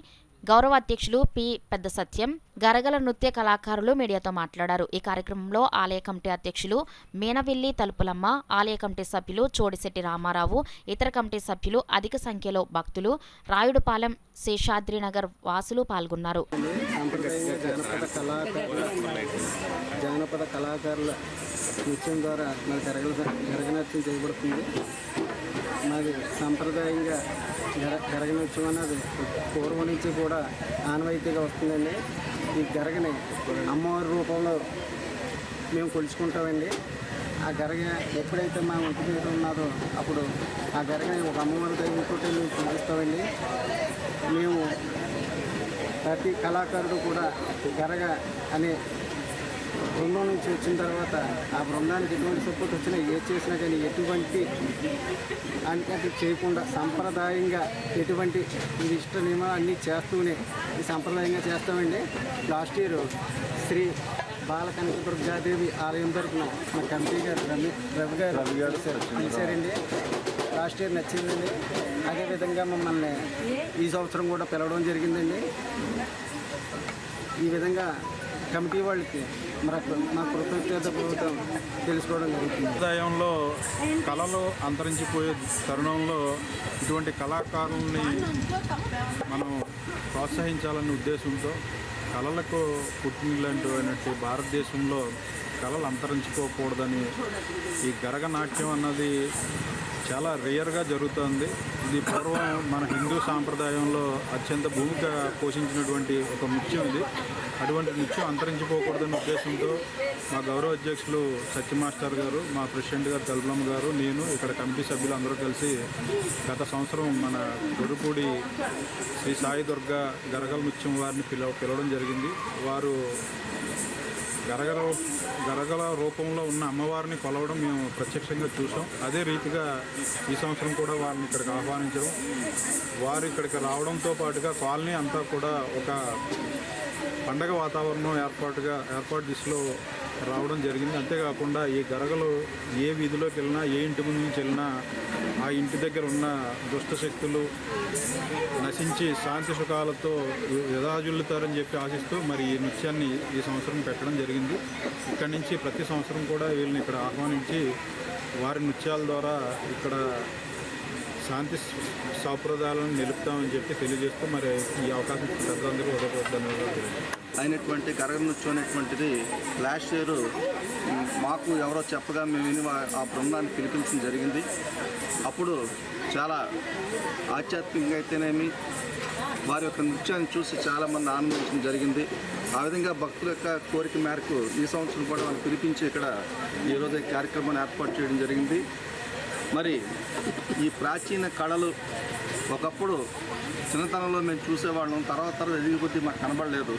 E: గౌరవ అధ్యక్షులు పి పెద్ద సత్యం, గరగల నృత్య కళాకారులు మీడియాతో మాట్లాడారు. ఈ కార్యక్రమంలో ఆలయ కమిటీ అధ్యక్షులు మేనవిల్లి తలుపులమ్మ, ఆలయ కమిటీ సభ్యులు చోడిశెట్టి రామారావు, ఇతర కమిటీ సభ్యులు, అధిక సంఖ్యలో భక్తులు, రాయుడుపాలెం శేషాద్రినగర్ వాసులు పాల్గొన్నారు.
J: జానపద కళాకారుల నృత్యం ద్వారా మన గరగనృత్యం చేయబడుతుంది. మాది సాంప్రదాయంగా గరగనృత్యం అనేది పూర్వం నుంచి కూడా ఆనవాయితీగా వస్తుందండి. ఈ గరగని అమ్మవారి రూపంలో మేము కొలుచుకుంటామండి. ఆ గరగ ఎప్పుడైతే మా ఇంటి దగ్గర ఉన్నదో అప్పుడు ఆ గరగని ఒక అమ్మవారి దగ్గరతో మేము పూజిస్తామండి. మేము ప్రతి కళాకారుడు కూడా గరగ అనే బృందం నుంచి వచ్చిన తర్వాత ఆ బృందానికి ఎటువంటి సపోర్ట్ వచ్చినా ఏది చేసినా కానీ ఎటువంటి అంటే చేయకుండా సంప్రదాయంగా ఎటువంటి ఇష్ట నియమాలు అన్నీ చేస్తూనే ఈ సంప్రదాయంగా చేస్తామండి. లాస్ట్ ఇయర్ శ్రీ బాలకనక దుర్గాదేవి ఆలయం తరఫున మా కమిటీ గారు రవి గారు పిలిచారండి. లాస్ట్ ఇయర్ నచ్చిందండి. అదేవిధంగా మమ్మల్ని ఈ సంవత్సరం కూడా పిలవడం జరిగిందండి. ఈ విధంగా కమిటీ వాళ్ళకి మా కృతజ్ఞత తెలుసుకోవడం జరుగుతుంది.
L: సముదాయంలో కళలు అంతరించిపోయే తరుణంలో ఇటువంటి కళాకారుల్ని మనం ప్రోత్సహించాలనే ఉద్దేశంతో కళలకు పుట్టినటువంటి భారతదేశంలో కళలు అంతరించుకోకూడదని ఈ గరగనాట్యం అన్నది చాలా రేర్గా జరుగుతుంది. ఇది పూర్వం మన హిందూ సాంప్రదాయంలో అత్యంత భూమిక పోషించినటువంటి ఒక నృత్యం ఇది. అటువంటి నృత్యం అంతరించిపోకూడదనే ఉద్దేశంతో మా గౌరవ అధ్యక్షులు సత్య మాస్టర్ గారు, మా ప్రెసిడెంట్ గారు తలుపులమ్మ గారు, నేను ఇక్కడ కమిటీ సభ్యులు అందరూ కలిసి గత సంవత్సరం మన గొర్రుపూడి శ్రీ సాయి దుర్గా గరగల నృత్యం వారిని పిలవడం జరిగింది. వారు గరగల రూపంలో ఉన్న అమ్మవారిని కొలవడం మేము ప్రత్యక్షంగా చూసాం. అదే రీతిగా ఈ సంవత్సరం కూడా వారిని ఇక్కడికి ఆహ్వానించడం, వారు ఇక్కడికి రావడంతో పాటుగా కాలనీ అంతా కూడా ఒక పండగ వాతావరణం ఏర్పాటు దిశలో రావడం జరిగింది. అంతేకాకుండా ఈ గరగలు ఏ వీధిలోకి వెళ్ళినా, ఏ ఇంటి ముందు నుంచి వెళ్ళినా ఆ ఇంటి దగ్గర ఉన్న దుష్ట శక్తులు నశించి శాంతి సుఖాలతో యథాజుల్లుతారని చెప్పి ఆశిస్తూ మరి ఈ నృత్యాన్ని ఈ సంవత్సరం పెట్టడం జరిగింది. ఇక్కడి నుంచి ప్రతి సంవత్సరం కూడా వీళ్ళని ఇక్కడ ఆహ్వానించి వారి నృత్యాల ద్వారా ఇక్కడ శాంతి సాంప్రదాయాలను నిలుపుతామని చెప్పి తెలియజేస్తూ మరి ఈ అవకాశం పెద్దలందరూ ధన్యవాదాలు.
G: అయినటువంటి గరగ నృత్యం అనేటువంటిది లాస్ట్ ఇయర్ మాకు ఎవరో చెప్పగా మేము విని ఆ బృందాన్ని పిలిపించడం జరిగింది. అప్పుడు చాలా ఆధ్యాత్మికంగా అయితేనేమి వారి యొక్క నృత్యాన్ని చూసి చాలామంది ఆనందించడం జరిగింది. ఆ విధంగా భక్తుల యొక్క కోరిక మేరకు ఈ సంవత్సరం కూడా వాళ్ళు పిలిపించి ఇక్కడ ఈరోజు ఈ కార్యక్రమాన్ని ఏర్పాటు చేయడం జరిగింది. మరి ఈ ప్రాచీన కళలు ఒకప్పుడు చిన్నతనంలో మేము చూసేవాళ్ళం, తర్వాత ఎదిగిపోతే మాకు కనబడలేదు.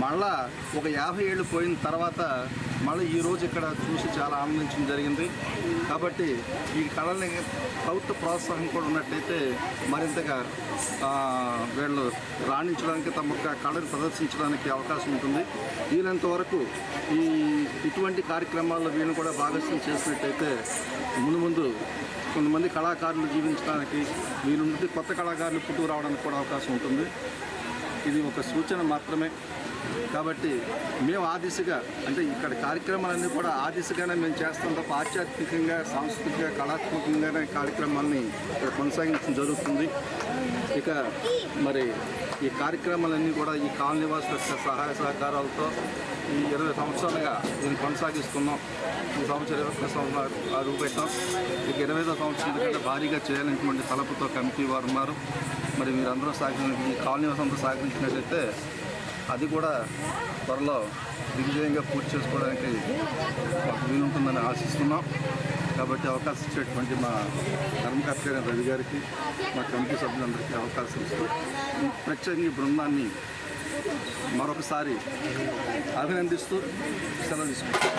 G: మళ్ళా ఒక 50 ఏళ్ళు పోయిన తర్వాత మళ్ళీ ఈరోజు ఇక్కడ చూసి చాలా ఆనందించడం జరిగింది. కాబట్టి ఈ కళల్ని ప్రభుత్వ ప్రోత్సాహం కూడా ఉన్నట్టయితే మరింతగా వీళ్ళు రాణించడానికి, తమ కళను ప్రదర్శించడానికి అవకాశం ఉంటుంది. వీలంత వరకు ఇటువంటి కార్యక్రమాల్లో వీళ్ళని కూడా భాగస్వామ్యం చేసినట్టయితే ముందు కొంతమంది కళాకారులు జీవించడానికి వీలుంటే కొత్త కళాకారులు పుట్టుకు రావడానికి కూడా అవకాశం ఉంటుంది. ఇది ఒక సూచన మాత్రమే. కాబట్టి మేము ఆ దిశగా, అంటే ఇక్కడ కార్యక్రమాలన్నీ కూడా ఆ దిశగానే మేము చేస్తాం తప్ప ఆధ్యాత్మికంగా, సాంస్కృతిక, కళాత్మకంగానే కార్యక్రమాలని ఇక్కడ కొనసాగించడం జరుగుతుంది. ఇక మరి ఈ కార్యక్రమాలన్నీ కూడా ఈ కాలనీ వాసుల సహాయ సహకారాలతో ఈ 20 సంవత్సరాలుగా దీన్ని కొనసాగిస్తున్నాం. ఈ సంవత్సరం 21 సంవత్సరాలు అడుగు పెట్టాం. ఇక 25వ సంవత్సరం కంటే భారీగా చేయాలనేటువంటి తలపుతో కమిటీ వారు ఉన్నారు. మరి మీరందరూ ఈ కాలనీ వాసులందరూ సహకరించినట్లయితే అది కూడా త్వరలో దిగ్విజయంగా పూర్తి చేసుకోవడానికి మాకు వీలుంటుందని ఆశిస్తున్నాం. కాబట్టి అవకాశం ఇచ్చేటువంటి మా ధర్మకర్త రవి గారికి, మా కమిటీ సభ్యులందరికీ అవకాశం ఇస్తూ ప్రత్యేకంగా ఈ బృందాన్ని మరొకసారి అభినందిస్తూ సెలవు తీసుకుంటాం.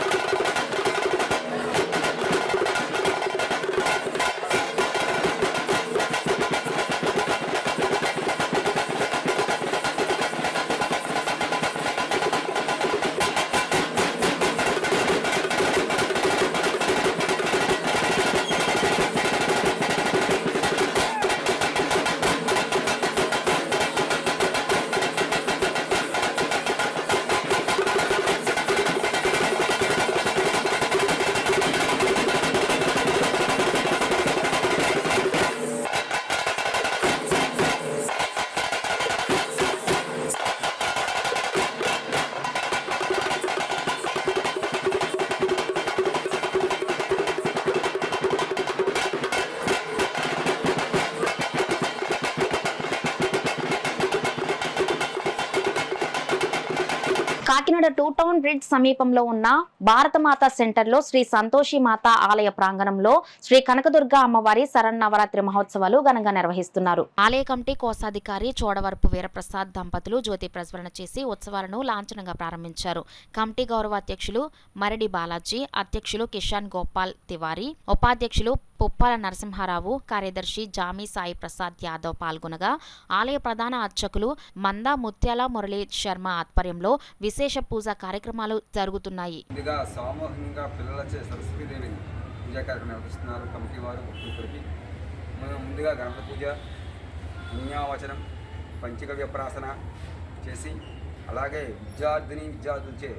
D: కాకినాడ 2 టౌన్ బ్రిడ్జ్ సమీపంలో ఉన్న భారతమాత సెంటర్లో శ్రీ సంతోషి మాత ఆలయ ప్రాంగణంలో శ్రీ కనకదుర్గ అమ్మవారి శరన్నవరాత్రి మహోత్సవాలు ఘనంగా నిర్వహిస్తున్నారు.
E: ఆలయ కమిటీ కోశాధికారి చోడవరపు వీరప్రసాద్ దంపతులు జ్యోతి ప్రజ్వలన చేసి ఉత్సవాలను లాంఛనంగా ప్రారంభించారు. కమిటీ గౌరవ అధ్యక్షులు మరడి బాలాజీ, అధ్యక్షులు కిషాన్ గోపాల్ తివారీ, ఉపాధ్యక్షులు పుప్పాల నరసింహారావు, కార్యదర్శి జామీ సాయి ప్రసాద్ యాదవ్ పాల్గొనగా ఆలయ ప్రధాన అర్చకులు మందా ముత్యాల మురళీ శర్మ ఆధ్వర్యంలో విశేష పూజా కార్యక్రమాలు జరుగుతున్నాయి.
K: ముందుగా సామూహికంగా పిల్లలచే సరస్వతీదేవి పూజా కార్యక్రమం నిర్వహిస్తున్నారు కమిటీ వారు. ఒక్కొక్కరికి ముందుగా గణపతి పూజ, పుణ్యావచనం, పంచగవ్య ప్రాసన చేసి అలాగే విద్యార్థులచే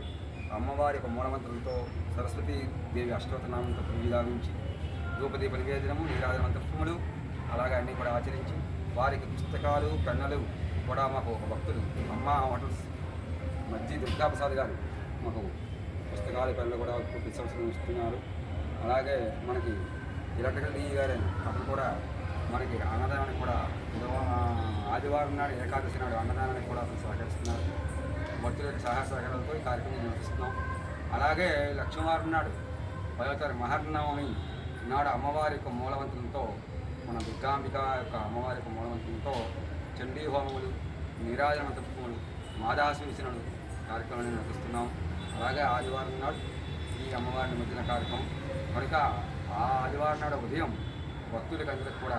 K: అమ్మవారి యొక్క మూలమంత్రంతో సరస్వతీ దేవి అష్టోత్తరనామంతో పూజావించి ధూపదీప నివేదనము నీరాజనమంత్రములు అలాగే అన్నీ కూడా ఆచరించి వారికి పుస్తకాలు పెన్నులు కూడా మాకు ఒక భక్తులు అమ్మ హోటల్స్ మధ్య దుర్గాప్రసాద్ గారు మాకు పుస్తకాలు పెన్నులు కూడా సంవత్సరం ఇస్తున్నారు. అలాగే మనకి ఎలక్ట్రికల్ డీ గారు అతను కూడా మనకి అన్నదానానికి కూడా ఆదివారం నాడు ఏకాదశి నాడు అన్నదానానికి కూడా అతను సహకరిస్తున్నారు. భక్తుల యొక్క సహాయ సహకారాలతో ఈ కార్యక్రమం నిర్వహిస్తున్నాం. అలాగే లక్ష్మీవారం నాడు 10వ తారీఖు మహర్నవమి నాడు అమ్మవారి యొక్క మూలవంతంతో మన దుర్గాంబిక యొక్క అమ్మవారి యొక్క మూలవంతంతో చండీ హోమములు నీరాజన మంత్రములు మాదాశ్వీసనలు కార్యక్రమాన్ని నిర్వహిస్తున్నాం. అలాగే ఆదివారం నాడు ఈ అమ్మవారిని మధ్యన కార్యక్రమం కనుక ఆ ఆదివారం నాడు ఉదయం భక్తులకు అందరికి కూడా.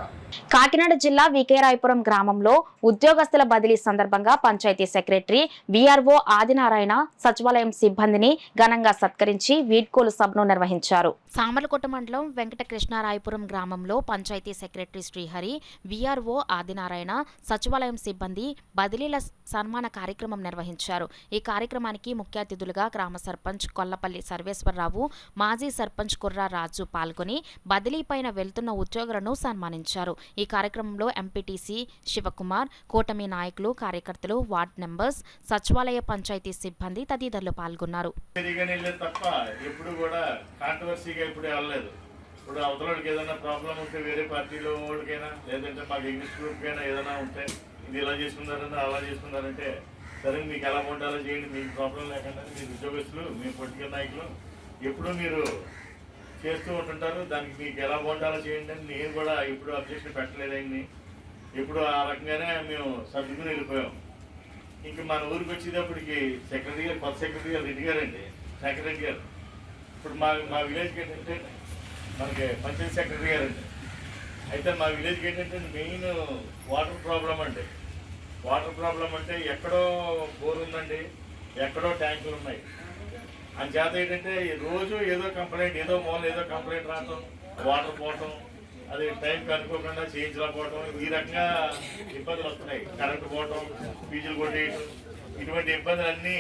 D: కాకినాడ జిల్లా వికేరాయపురం గ్రామంలో ఉద్యోగస్తుల బదిలీ సందర్భంగా పంచాయతీ సెక్రటరీ విఆర్ఓ ఆదినారాయణ సచివాలయం సిబ్బందిని ఘనంగా సత్కరించి వీడ్కోలు సభను నిర్వహించారు.
E: సామర్లకోట మండలం వెంకటకృష్ణారాయపురం గ్రామంలో పంచాయతీ సెక్రటరీ శ్రీహరి, విఆర్ఓ ఆదినారాయణ సచివాలయం సిబ్బంది బదిలీల సన్మాన కార్యక్రమం నిర్వహించారు. ఈ కార్యక్రమానికి ముఖ్య అతిథులుగా గ్రామ సర్పంచ్ కొల్లపల్లి సర్వేశ్వరరావు, మాజీ సర్పంచ్ కుర్రా రాజు పాల్గొని బదిలీపైన వెళ్తున్న ఉద్యోగులను సన్మానించారు. ఈ కార్యక్రమంలో ఎంపీటీసీ శివకుమార్, కూటమి నాయకులు, కార్యకర్తలు, వార్డ్ మెంబర్స్, సచివాలయ పంచాయతీ సిబ్బంది తదితరులు పాల్గొన్నారు.
M: ఇప్పుడు వెళ్ళలేదు. ఇప్పుడు అవతలకి ఏదైనా ప్రాబ్లం ఉంటే వేరే పార్టీలో వాళ్ళకైనా లేదంటే మాకు ఇంగ్లీష్ గ్రూప్కైనా ఏదైనా ఉంటే ఇది ఇలా చేసుకున్నారంటే అలా చేసుకున్నారంటే సరే మీకు ఎలా ఉండాలో చేయండి, మీకు ప్రాబ్లం లేకుండా మీరు ఉద్యోగస్తులు, మీ పొలిటికల్ నాయకులు ఎప్పుడూ మీరు చేస్తూ ఉంటుంటారు. దానికి మీకు ఎలా ఉండాలో చేయండి అని నేను కూడా ఎప్పుడు అబ్జెక్షన్ పెట్టలేదండి. ఎప్పుడు ఆ రకంగానే మేము సర్దుకుని వెళ్ళిపోయాం. ఇంక మన ఊరికి వచ్చేటప్పటికి సెక్రటరీ గారు, కొత్త సెక్రటరీ గారు రెడ్డి గారండి, సెక్రటరీ గారు. ఇప్పుడు మా విలేజ్కి ఏంటంటే మనకి పంచాయతీ సెక్రటరీ గారు అండి. అయితే మా విలేజ్కి ఏంటంటే మెయిన్ వాటర్ ప్రాబ్లం అండి. వాటర్ ప్రాబ్లం అంటే ఎక్కడో బోర్ ఉందండి, ఎక్కడో ట్యాంకులు ఉన్నాయి. అంచేత ఏంటంటే రోజు ఏదో కంప్లైంట్, ఏదో మూల ఏదో కంప్లైంట్ రావటం, వాటర్ పోవటం, అది టైంకి అనుకోకుండా చేయించలేకపోవటం, ఈ రకంగా ఇబ్బందులు వస్తున్నాయి. కరెంటు పోవటం, ఫీజులు కొట్టేయటం, ఇటువంటి ఇబ్బందులన్నీ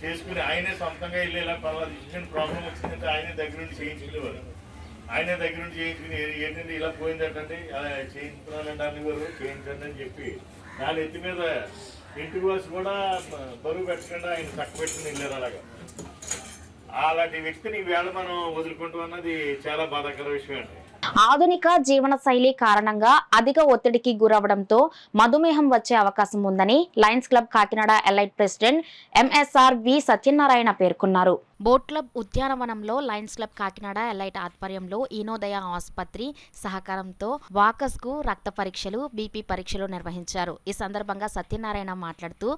M: చేసుకుని ఆయనే సొంతంగా వెళ్ళి ఇలా పర్వాలేదు ఇచ్చిన ప్రాబ్లం వచ్చిందంటే ఆయనే దగ్గర నుండి చేయించుకునేవారు. ఆయనే దగ్గర నుండి చేయించుకుని ఏంటంటే ఇలా పోయిందంటే అలా చేయించుకోవాలంటే అనేవారు, చేయించండి అని చెప్పి నాలుగు ఎత్తి మీద ఇంటికి వచ్చి కూడా బరువు పెట్టకుండా ఆయన చక్క పెట్టుకుని వెళ్ళారు. అలాంటి వ్యక్తిని ఈవేళ మనం వదులుకుంటాం అన్నది చాలా బాధాకర విషయం అండి.
D: ఆధునిక జీవన శైలి కారణంగా అధిక ఒత్తిడికి గురవడంతో మధుమేహం వచ్చే అవకాశం ఉందని lions club Kakinada elite president MSR V Satyanarayana పేర్కొన్నారు.
E: బోట్ క్లబ్ ఉద్యానవనంలో లయన్స్ క్లబ్ కాకినాడ ఎలైట్ ఆధ్వర్యంలో ఈనోదయ ఆసుపత్రి సహకారంతో వాకర్స్ కు రక్త పరీక్షలు, బీపీ పరీక్షలు నిర్వహించారు. ఈ సందర్భంగా సత్యనారాయణ మాట్లాడుతూ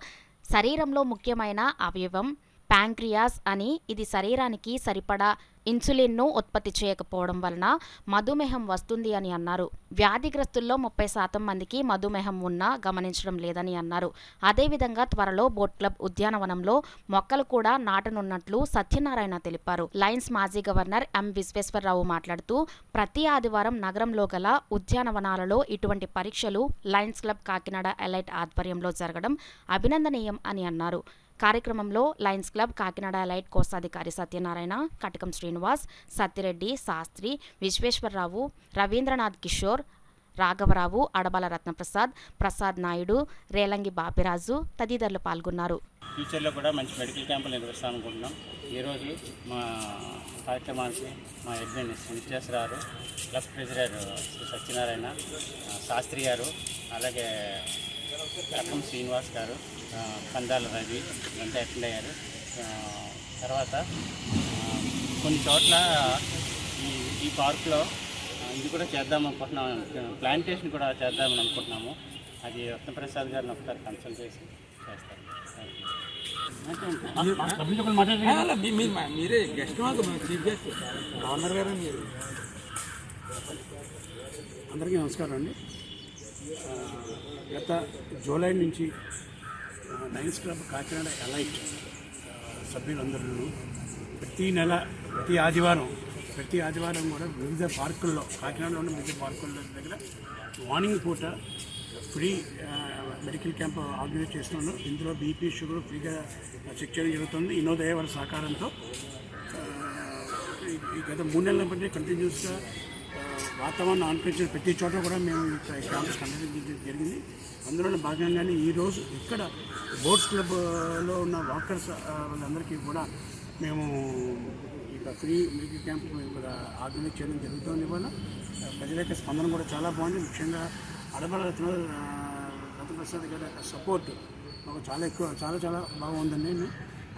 E: శరీరంలో ముఖ్యమైన అవయవం ప్యాంక్రియాస్ అని, ఇది శరీరానికి సరిపడా ఇన్సులిన్ను ఉత్పత్తి చేయకపోవడం వలన మధుమేహం వస్తుంది అని అన్నారు. వ్యాధిగ్రస్తుల్లో 30% మందికి మధుమేహం ఉన్నా గమనించడం లేదని అన్నారు. అదేవిధంగా త్వరలో బోట్ క్లబ్ ఉద్యానవనంలో మొక్కలు కూడా నాటనున్నట్లు సత్యనారాయణ తెలిపారు. లయన్స్ మాజీ గవర్నర్ ఎం విశ్వేశ్వరరావు మాట్లాడుతూ ప్రతి ఆదివారం నగరంలో గల ఉద్యానవనాలలో ఇటువంటి పరీక్షలు లయన్స్ క్లబ్ కాకినాడ ఎలైట్ ఆధ్వర్యంలో జరగడం అభినందనీయం అని అన్నారు. కార్యక్రమంలో లయన్స్ క్లబ్ కాకినాడ ఎలైట్ కోశాధికారి సత్యనారాయణ, కటకం శ్రీనివాస్, సత్యరెడ్డి, శాస్త్రి, విశ్వేశ్వరరావు, రవీంద్రనాథ్ కిషోర్, రాఘవరావు, అడబాల రత్నప్రసాద్, ప్రసాద్ నాయుడు, రేలంగి బాపిరాజు తదితరులు పాల్గొన్నారు.
N: ఫ్యూచర్లో కూడా మంచి మెడికల్ క్యాంపులు నిర్వహిస్తామనుకుంటున్నాం. ఈరోజు మా కార్యక్రమానికి మా విశ్వేశ్వరరావు, క్లబ్ ప్రెసిడెంట్ శ్రీ సత్యనారాయణ, శాస్త్రి గారు, అలాగే కటకం శ్రీనివాస్ గారు, కందాల రవి అంతా అటెండ్ అయ్యారు. తర్వాత కొన్ని చోట్ల ఈ పార్కులో ఇది కూడా చేద్దామనుకుంటున్నాం, ప్లాంటేషన్ కూడా చేద్దామని అనుకుంటున్నాము. అది రత్నప్రసాద్ గారిని ఒకసారి కన్సల్ట్ చేసి చేస్తారు.
O: మీరే గెస్ట్ చీఫ్ గెస్ట్ గవర్నర్ గారు మీరు.
X: అందరికీ నమస్కారం అండి. గత జూలై నుంచి లయన్స్ క్లబ్ కాకినాడ ఎలైట్ సభ్యులందరూ ప్రతి నెల ప్రతి ఆదివారం కూడా వివిధ పార్కుల్లో, కాకినాడలో ఉన్న వివిధ పార్కుల దగ్గర మార్నింగ్ పూట ఫ్రీ మెడికల్ క్యాంప్ ఆర్గనైజ్ చేస్తున్నాను. ఇందులో బీపీ షుగర్ ఫ్రీగా చెక్ చేయడం జరుగుతుంది. వినోదయ వారి సహకారంతో ఈ గత 3 నెలల బట్టి కంటిన్యూస్గా వాతావరణం అనుకరించిన ప్రతి చోట కూడా మేము ఈ క్యాంప్స్ కండక్ట్ చేయడం జరిగింది. అందులో భాగంగానే ఈరోజు ఇక్కడ బోట్స్ క్లబ్లో ఉన్న వాకర్స్ వాళ్ళందరికీ కూడా మేము ఇక ఫ్రీ మెడికల్ క్యాంప్ ఇక్కడ ఆర్గనైజ్ చేయడం జరుగుతుంది. ఇవాళ ప్రజల యొక్క స్పందన కూడా చాలా బాగుంది. ముఖ్యంగా అడబల రతప్రసాద్ గారి సపోర్ట్ మాకు చాలా ఎక్కువ చాలా బాగుందండి.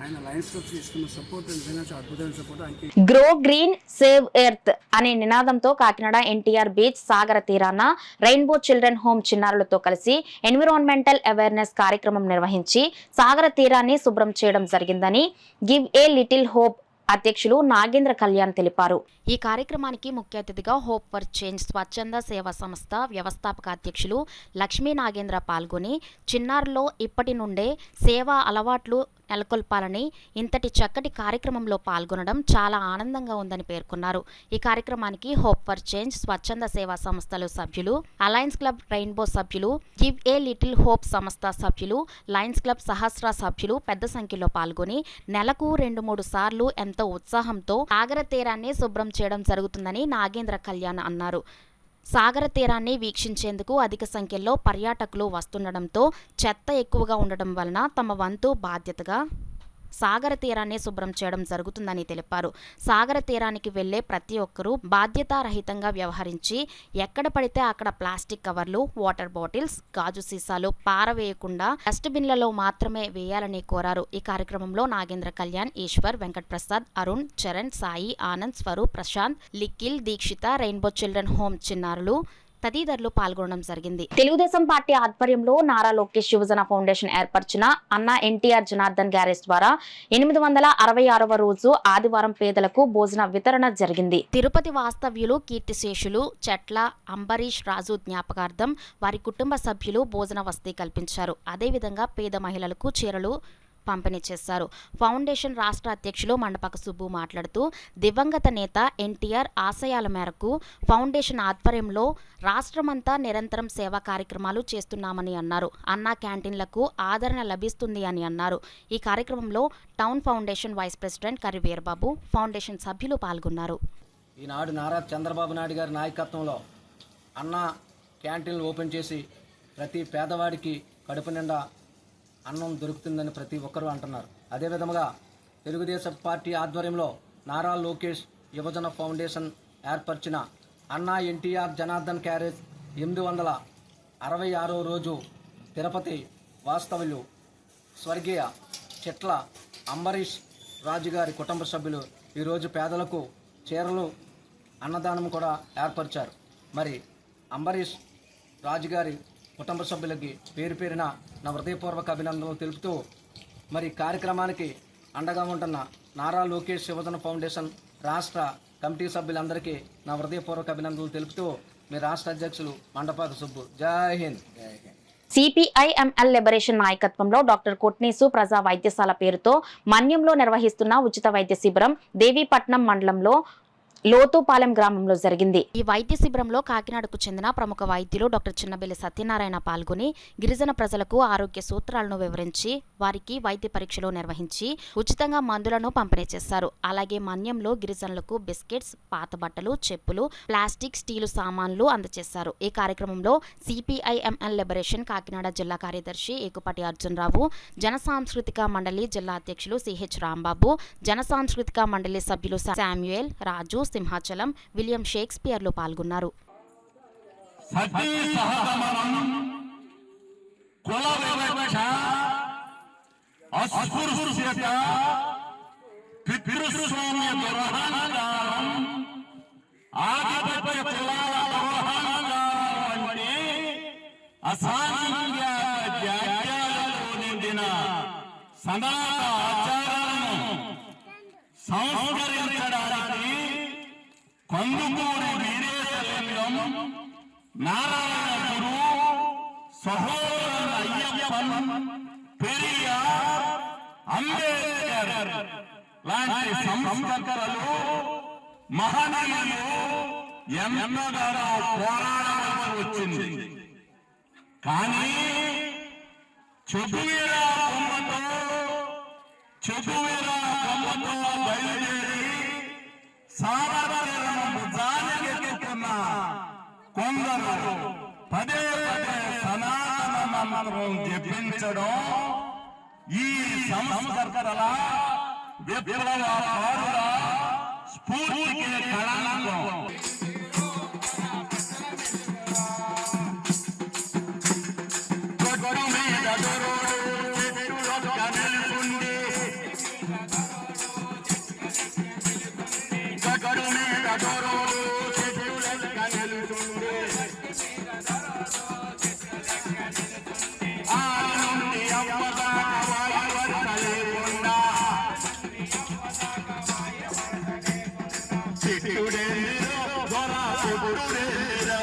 X: ఆయన లయన్స్ క్లబ్స్ ఇస్తున్న సపోర్ట్ నిజంగా చాలా అద్భుతమైన సపోర్ట్. ఆయనకి
D: గ్రో గ్రీన్ సేవ్ ఎర్త్ అనే నినాదంతో కాకినాడ ఎన్టీఆర్ బీచ్ సాగర తీరాన రెయిన్బో చిల్డ్రన్ హోమ్ చిన్నారులతో కలిసి ఎన్విరాన్మెంటల్ అవేర్నెస్ కార్యక్రమం నిర్వహించి సాగర తీరాన్ని శుభ్రం చేయడం జరిగిందని గివ్ ఏ లిటిల్ హోప్ అధ్యక్షులు నాగేంద్ర కళ్యాణ్ తెలిపారు.
E: ఈ కార్యక్రమానికి ముఖ్య అతిథిగా హోప్ ఫర్ చేంజ్ స్వచ్ఛంద సేవా సంస్థ వ్యవస్థాపక అధ్యక్షులు లక్ష్మీ నాగేంద్ర పాల్గొని చిన్నారుల్లో ఇప్పటి నుండే సేవా అలవాట్లు నెలకొల్పాలని ఇంతటి చక్కటి కార్యక్రమంలో పాల్గొనడం చాలా ఆనందంగా ఉందని పేర్కొన్నారు. ఈ కార్యక్రమానికి హోప్ ఫర్ చేంజ్ స్వచ్ఛంద సేవా సంస్థలు సభ్యులు, అలయన్స్ క్లబ్ రెయిన్బో సభ్యులు, గివ్ ఏ లిటిల్ హోప్ సంస్థ సభ్యులు, లయన్స్ క్లబ్ సహస్ర సభ్యులు పెద్ద సంఖ్యలో పాల్గొని నెలకు 2-3 సార్లు ఎంతో ఉత్సాహంతో సాగర తీరాన్ని శుభ్రం చేయడం జరుగుతుందని నాగేంద్ర కళ్యాణ్ అన్నారు. సాగర తీరాన్ని వీక్షించేందుకు అధిక సంఖ్యలో పర్యాటకులు వస్తుండటంతో చెత్త ఎక్కువగా ఉండడం వలన తమ వంతు బాధ్యతగా సాగర తీరాన్ని శుభ్రం చేయడం జరుగుతుందని తెలిపారు. సాగర తీరానికి వెళ్లే ప్రతి ఒక్కరూ బాధ్యతారహితంగా వ్యవహరించి ఎక్కడ పడితే అక్కడ ప్లాస్టిక్ కవర్లు, వాటర్ బాటిల్స్, గాజు సీసాలు పారవేయకుండా డస్ట్బిన్లలో మాత్రమే వేయాలని కోరారు. ఈ కార్యక్రమంలో Nagendra Kalyan, Eshwar, Venkat Prasad, Arun, Charan, Sai, Anand, Swaroop, Prashanth, Likhil, Deekshitha, rainbow children home చిన్నారులు తదితరులు పాల్గొనడం జరిగింది.
D: తెలుగుదేశం పార్టీ ఆధ్వర్యంలో నారా లోకేష్ యువజన ఫౌండేషన్ ఏర్పరిచిన అన్నా ఎన్టీఆర్ జనార్దన్ గ్యారేజ్ ద్వారా 866వ రోజు ఆదివారం పేదలకు భోజన వితరణ జరిగింది.
E: తిరుపతి వాస్తవ్యులు కీర్తిశేషులు చెట్ల అంబరీష్ రాజు జ్ఞాపకార్థం వారి కుటుంబ సభ్యులు భోజన వసతి కల్పించారు. అదేవిధంగా పేద మహిళలకు చీరలు పంపిణీ చేశారు. ఫౌండేషన్ రాష్ట్ర అధ్యక్షులు మండపక సుబ్బు మాట్లాడుతూ దివంగత నేత ఎన్టీఆర్ ఆశయాల మేరకు ఫౌండేషన్ ఆధ్వర్యంలో రాష్ట్రమంతా నిరంతరం సేవా కార్యక్రమాలు చేస్తున్నామని అన్నారు. అన్నా క్యాంటీన్లకు ఆదరణ లభిస్తుంది అని అన్నారు. ఈ కార్యక్రమంలో town foundation vice president Karri Veerababu, foundation సభ్యులు పాల్గొన్నారు.
P: ఈనాడు నారా చంద్రబాబు నాయుడు గారి నాయకత్వంలో అన్నా క్యాంటీన్లు ఓపెన్ చేసి ప్రతి పేదవాడికి కడుపు నిండా అన్నం దొరుకుతుందని ప్రతి ఒక్కరూ అంటున్నారు. అదేవిధంగా తెలుగుదేశం పార్టీ ఆధ్వర్యంలో నారా లోకేష్ యువజన ఫౌండేషన్ ఏర్పరిచిన అన్నా ఎన్టీఆర్ జనార్దన్ క్యారేజ్ 866వ రోజు తిరుపతి వాస్తవ్యులు స్వర్గీయ చెట్ల అంబరీష్ రాజు గారి కుటుంబ సభ్యులు ఈరోజు పేదలకు చీరలు, అన్నదానం కూడా ఏర్పరిచారు. మరి అంబరీష్ రాజుగారి కుటుంబ సభ్యులకి పేరు పేరున నా హృదయపూర్వక అభినందనలు తెలుపుతూ మరి కార్యక్రమానికి అండగా ఉంటున్న నారా లోకేష్ యువజన ఫౌండేషన్ రాష్ట్ర కమిటీ సభ్యులందరికీ నా హృదయపూర్వక అభినందనలు తెలుపుతూ మీ రాష్ట్ర అధ్యక్షులు మండపాక సుబ్బు. జై హింద్.
D: సిపిఐఎంఎల్ లిబరేషన్ నాయకత్వంలో డాక్టర్ కొట్నీసు ప్రజా వైద్యశాల పేరుతో మన్యంలో నిర్వహిస్తున్న ఉచిత వైద్య శిబిరం దేవీపట్నం మండలంలో లోతుపాలెం గ్రామంలో జరిగింది.
E: ఈ వైద్య శిబిరంలో కాకినాడకు చెందిన ప్రముఖ వైద్యులు డాక్టర్ చిన్నబెల్లి సత్యనారాయణ పాల్గొని గిరిజన ప్రజలకు ఆరోగ్య సూత్రాలను వివరించి వారికి వైద్య పరీక్షలు నిర్వహించి ఉచితంగా మందులను పంపిణీ చేశారు. అలాగే మన్యంలో గిరిజనులకు బిస్కెట్స్, పాత బట్టలు, చెప్పులు, ప్లాస్టిక్, స్టీలు సామాన్లు అందజేశారు. ఈ కార్యక్రమంలో సిపిఐఎంఎల్ లిబరేషన్ కాకినాడ జిల్లా కార్యదర్శి ఏకుపాటి అర్జున్ రావు, జన సాంస్కృతిక మండలి జిల్లా అధ్యక్షులు సిహెచ్ రాంబాబు, జన సాంస్కృతిక మండలి సభ్యులు శామ్యుయల్, రాజు, సింహాచలం, విలియం షేక్స్పియర్లు పాల్గొన్నారు.
Q: సంస్కరించడానికి కందుకూరి వీరేశలింగం, నారాయణ గురు, సహోదరుడు అయ్యప్పన్, పెరియార్, అంబేద్కర్ లాంటి సంస్కర్తలు మహనీయులు ఎంతగానో పోరాడవలసి వచ్చింది. కానీ చెబువేరా కొమ్మతో బయలుదేరి సారాలను భుజానికి ఎక్కుతున్న కొందరు పదే పదే సనాతన మంత్రం జపించడం ఈ సంస్కర్తల విప్లవకారుల స్ఫూర్తికి కళంకం. గొడ్డు మీద దొరుడు చెట్టులొక్క నిలుచుండి, గొడ్డు మీద దొరుడు చెట్టులొక్క నిలుచుండి, ఆ నుండి అవ్వగా వాయువర్త లేకుండా చెట్టుడేందిరో దొర చెట్టుడేందిరో.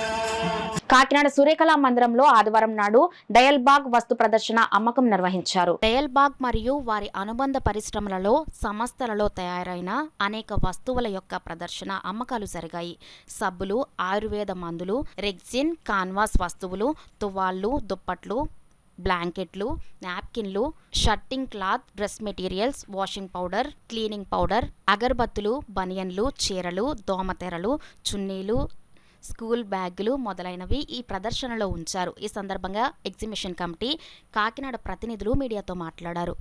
D: కాకినాడ సూర్యకళా మందిరంలో ఆదివారం నాడు డయల్బాగ్ వస్తు ప్రదర్శన అమ్మకం నిర్వహించారు.
E: డయల్బాగ్ మరియు వారి అనుబంధ పరిశ్రమలలో సంస్థలలో తయారైన అనేక వస్తువుల యొక్క ప్రదర్శన అమ్మకాలు జరిగాయి. సబ్బులు, ఆయుర్వేద మందులు, రెగ్జిన్, కాన్వాస్ వస్తువులు, తువాళ్లు, దుప్పట్లు, బ్లాంకెట్లు, నాప్కిన్లు, shirting cloth, dress materials, washing powder, cleaning powder, అగరబత్తులు, బనియన్లు, చీరలు, దోమతెరలు, చున్నీలు, స్కూల్ బ్యాగులు మొదలైనవి ఈ ప్రదర్శనలో ఉంచారు. ఈ సందర్భంగా ఎగ్జిబిషన్ కమిటీ కాకినాడ ప్రతినిధులు మీడియాతో మాట్లాడారు.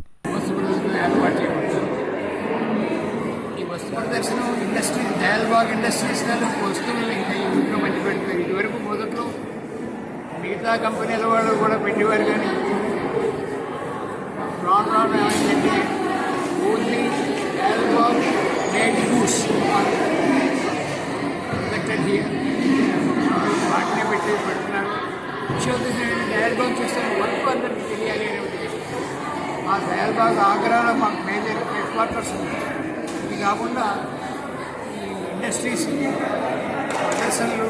R: ఈ వస్తు ప్రదర్శన ఇండస్ట్రీ డయల్బాగ్ ఇండస్ట్రీస్ వస్తువులు ఇంట్లో మంచి పెడుతుంది. ఇదివరకు మొదట్లో మిగతా కంపెనీల వాళ్ళు కూడా పెట్టేవారు, కానీ రాను ఏమైందంటే only Dayalbagh made goods produced here వాటినే పెడుతున్నారు. విషయం డయల్బాగ్ చూస్తే వర్క్ అందరికీ తెలియాలి అనే ఉద్దేశం. ఆ డయల్బాగ్ ఆగ్రాలో మాకు మేజర్ హెడ్ క్వార్టర్స్ ఉంది. ఇది కాకుండా ఈ ఇండస్ట్రీస్ ప్రదర్శనలు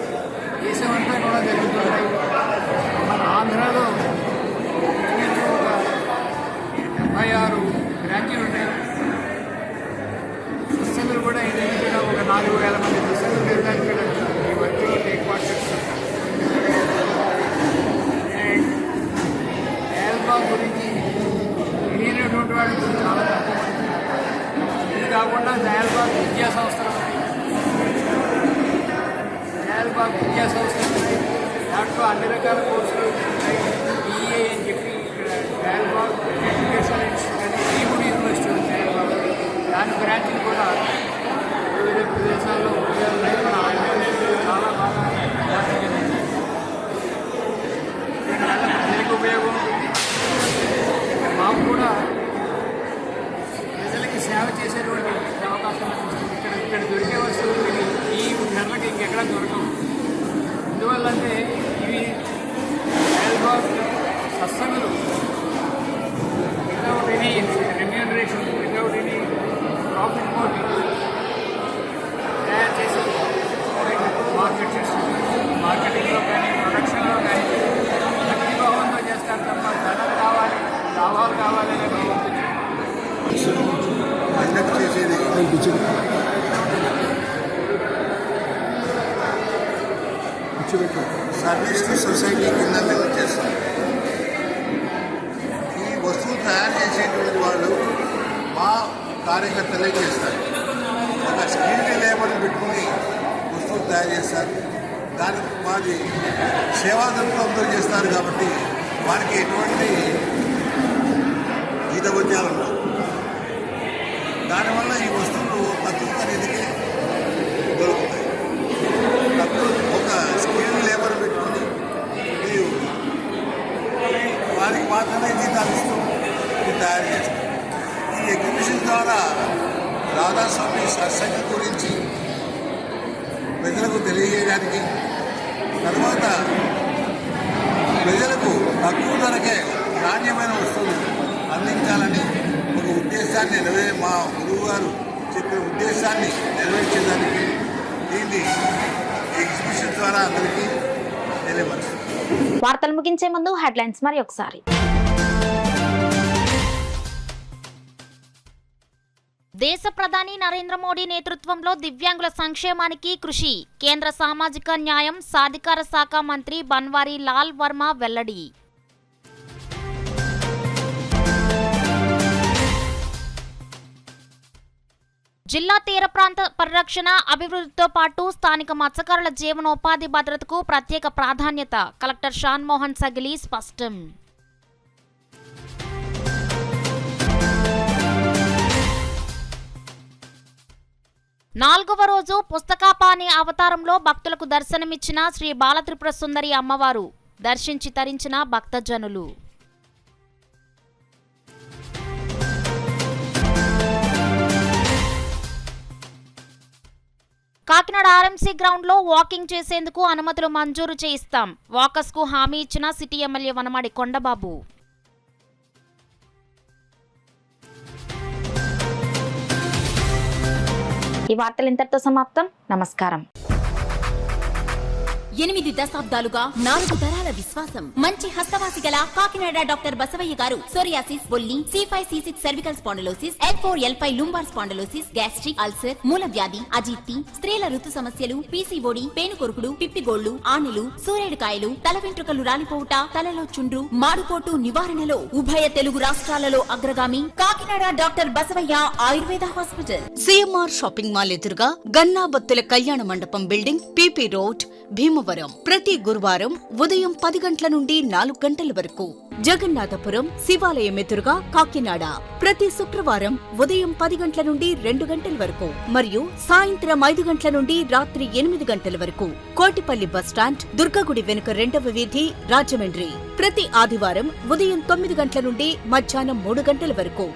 R: దేశమంతా కూడా జరుగుతుంటాయి. మన ఆంధ్రాలో ఒక 76 బ్రాంచీలు ఉన్నాయి. దర్శకులు కూడా ఇండివిజువల్గా ఒక 4,000 మంది దర్శకులు నిర్ధారణ ఈ వర్క్లో హెడ్ క్వార్టర్స్. అండ్ డయల్బాగ్ గురించి తెలియనటువంటి వాడి గురించి చాలా తక్కువ. ఇది కాకుండా డయల్బాగ్ విద్యా సంస్థలు ఉన్నాయి. డయల్బాగ్ విద్యా సంస్థలు ఉన్నాయి. దాంట్లో అన్ని రకాల కోర్సులు ఉంటాయి. BA అని చెప్పి ఇక్కడ డయల్బాగ్ ఎడ్యుకేషన్ ఇన్స్టిట్యూట్ అని ఈగుడు యూనివర్సిటీ ఉంది డయల్బాగ్. దాని బ్రాంచ్లు కూడా వివిధ ప్రదేశాల్లో ఉన్నాయి. మన ఆంధ్రప్రదేశ్లో చాలా బాగా జరిగింది. దీనివల్ల ప్రజలకు ఉపయోగం ఉంటుంది. మాకు కూడా ప్రజలకి సేవ చేసేటువంటి అవకాశం లభిస్తుంది. ఇక్కడ దొరికే వస్తువులు ఈ ధరలకు ఇంకెక్కడ దొరకవు. ఎందువల్లంటే ఇవి డయల్బాగ్ సత్సంగులు without any remuneration, without any profit motive తయారు చేసి మార్కెట్ చేస్తారు. మార్కెటింగ్లో కానీ ప్రొడక్షన్లో కానీ భక్తిభావంతో చేస్తారు తప్ప ధనం కావాలి, లాభాలు కావాలి అనే భావంతో
S: సర్వీస్ టు సొసైటీ కింద మేము చేస్తాం. ఈ వస్తువు తయారు చేసేటువంటి వాళ్ళు మా కార్యకర్తలే చేస్తారు. ఒక స్కిల్డ్ లేబర్ని పెట్టుకుని వస్తువులు తయారు చేస్తారు. దానికి మాది సేవా దృక్పథంతో చేస్తారు కాబట్టి వారికి ఎటువంటి జీతభత్యాలు ఉండవు. దానివల్ల ఈ వస్తువులు తక్కువ ఖరీదుకే దొరుకుతాయి. తక్కువ ఒక స్కిల్డ్ లేబర్ పెట్టుకుని మీరు వారికి మాత్రమే జీతాలు ఇస్తూ తయారు చేస్తారు. ఈ ఎగ్జిబిషన్ ద్వారా రాధాస్వామి సత్సంగం గురించి ప్రజలకు తెలియజేయడానికి, తర్వాత ప్రజలకు తక్కువ ధరకే నాణ్యమైన వస్తువులు అందించాలని ఒక ఉద్దేశాన్ని మా గురువు గారు చెప్పిన ఉద్దేశాన్ని నెరవేర్చేదానికి దీన్ని ఎగ్జిబిషన్ ద్వారా అందరికీ తెలియపరుస్తారు.
D: వార్తలు ముగించే ముందు హెడ్లైన్స్ మరి ఒకసారి.
E: దేశ ప్రధాని నరేంద్ర మోడీ నేతృత్వంలో దివ్యాంగుల సంక్షేమానికి కృషి. కేంద్ర సామాజిక న్యాయం సాధికార శాఖ మంత్రి బన్వారీ లాల్ వర్మ వెల్లడి. జిల్లా తీర ప్రాంత పరిరక్షణ అభివృద్ధితో పాటు స్థానిక మత్స్యకారుల జీవనోపాధి భద్రతకు ప్రత్యేక ప్రాధాన్యత. కలెక్టర్ షాన్ మోహన్ సగిలి స్పష్టం. నాలుగవ రోజు పుస్తకాపాని అవతారంలో భక్తులకు దర్శనమిచ్చిన శ్రీ బాలత్రిపుర సుందరి అమ్మవారు. దర్శించి తరించిన భక్తజనులు. కాకినాడ ఆర్ఎంసీ గ్రౌండ్ లో వాకింగ్ చేసేందుకు అనుమతులు మంజూరు చేయిస్తాం. వాకర్స్ కు హామీ ఇచ్చిన సిటీ ఎమ్మెల్యే వనమాడి కొండబాబు.
D: ఈ వార్తలు ఇంతటితో సమాప్తం. నమస్కారం.
C: 8 దశాబ్దాలుగా 4 తరాల విశ్వాసం. మంచి హస్తవాసి గల కాకినాడ డాక్టర్ బసవయ్య గారు సోరియాసిస్, బొల్లి, C5C6 cervical spondylosis, L4L5 lumbar spondylosis, gastric ulcer, మూలవ్యాధి, అజీర్తి, స్త్రీల ఋతు సమస్యలు, PCOD, పేనుకొరుకుడు, పిప్పిగోళ్లు, ఆనెలు, సూరేడుకాయలు, తల వెంట్రుకలు రాలిపోవుట, తలలో చుండ్రు, మాడుకోటు నివారణలో ఉభయ తెలుగు రాష్ట్రాలలో అగ్రగామి Kakinada doctor Basavaiah Ayurveda hospital.
F: CMR shopping mall ఎదురుగా గన్నాబత్తుల కళ్యాణ మండపం బిల్డింగ్, PP రోడ్, భీమవరం. ప్రతి గురువారం ఉదయం 10 గంటల నుండి 4 గంటల వరకు. జగన్నాథపురం శివాలయం ఎదురుగా కాకినాడ ప్రతి శుక్రవారం ఉదయం 10 గంటల నుండి 2 గంటల వరకు మరియు సాయంత్రం 5 గంటల నుండి రాత్రి 8 గంటల వరకు. కోటిపల్లి బస్టాండ్, దుర్గగుడి వెనుక 2వ వీధి, రాజమండ్రి ప్రతి ఆదివారం ఉదయం 9 గంటల నుండి మధ్యాహ్నం 3 గంటల వరకు.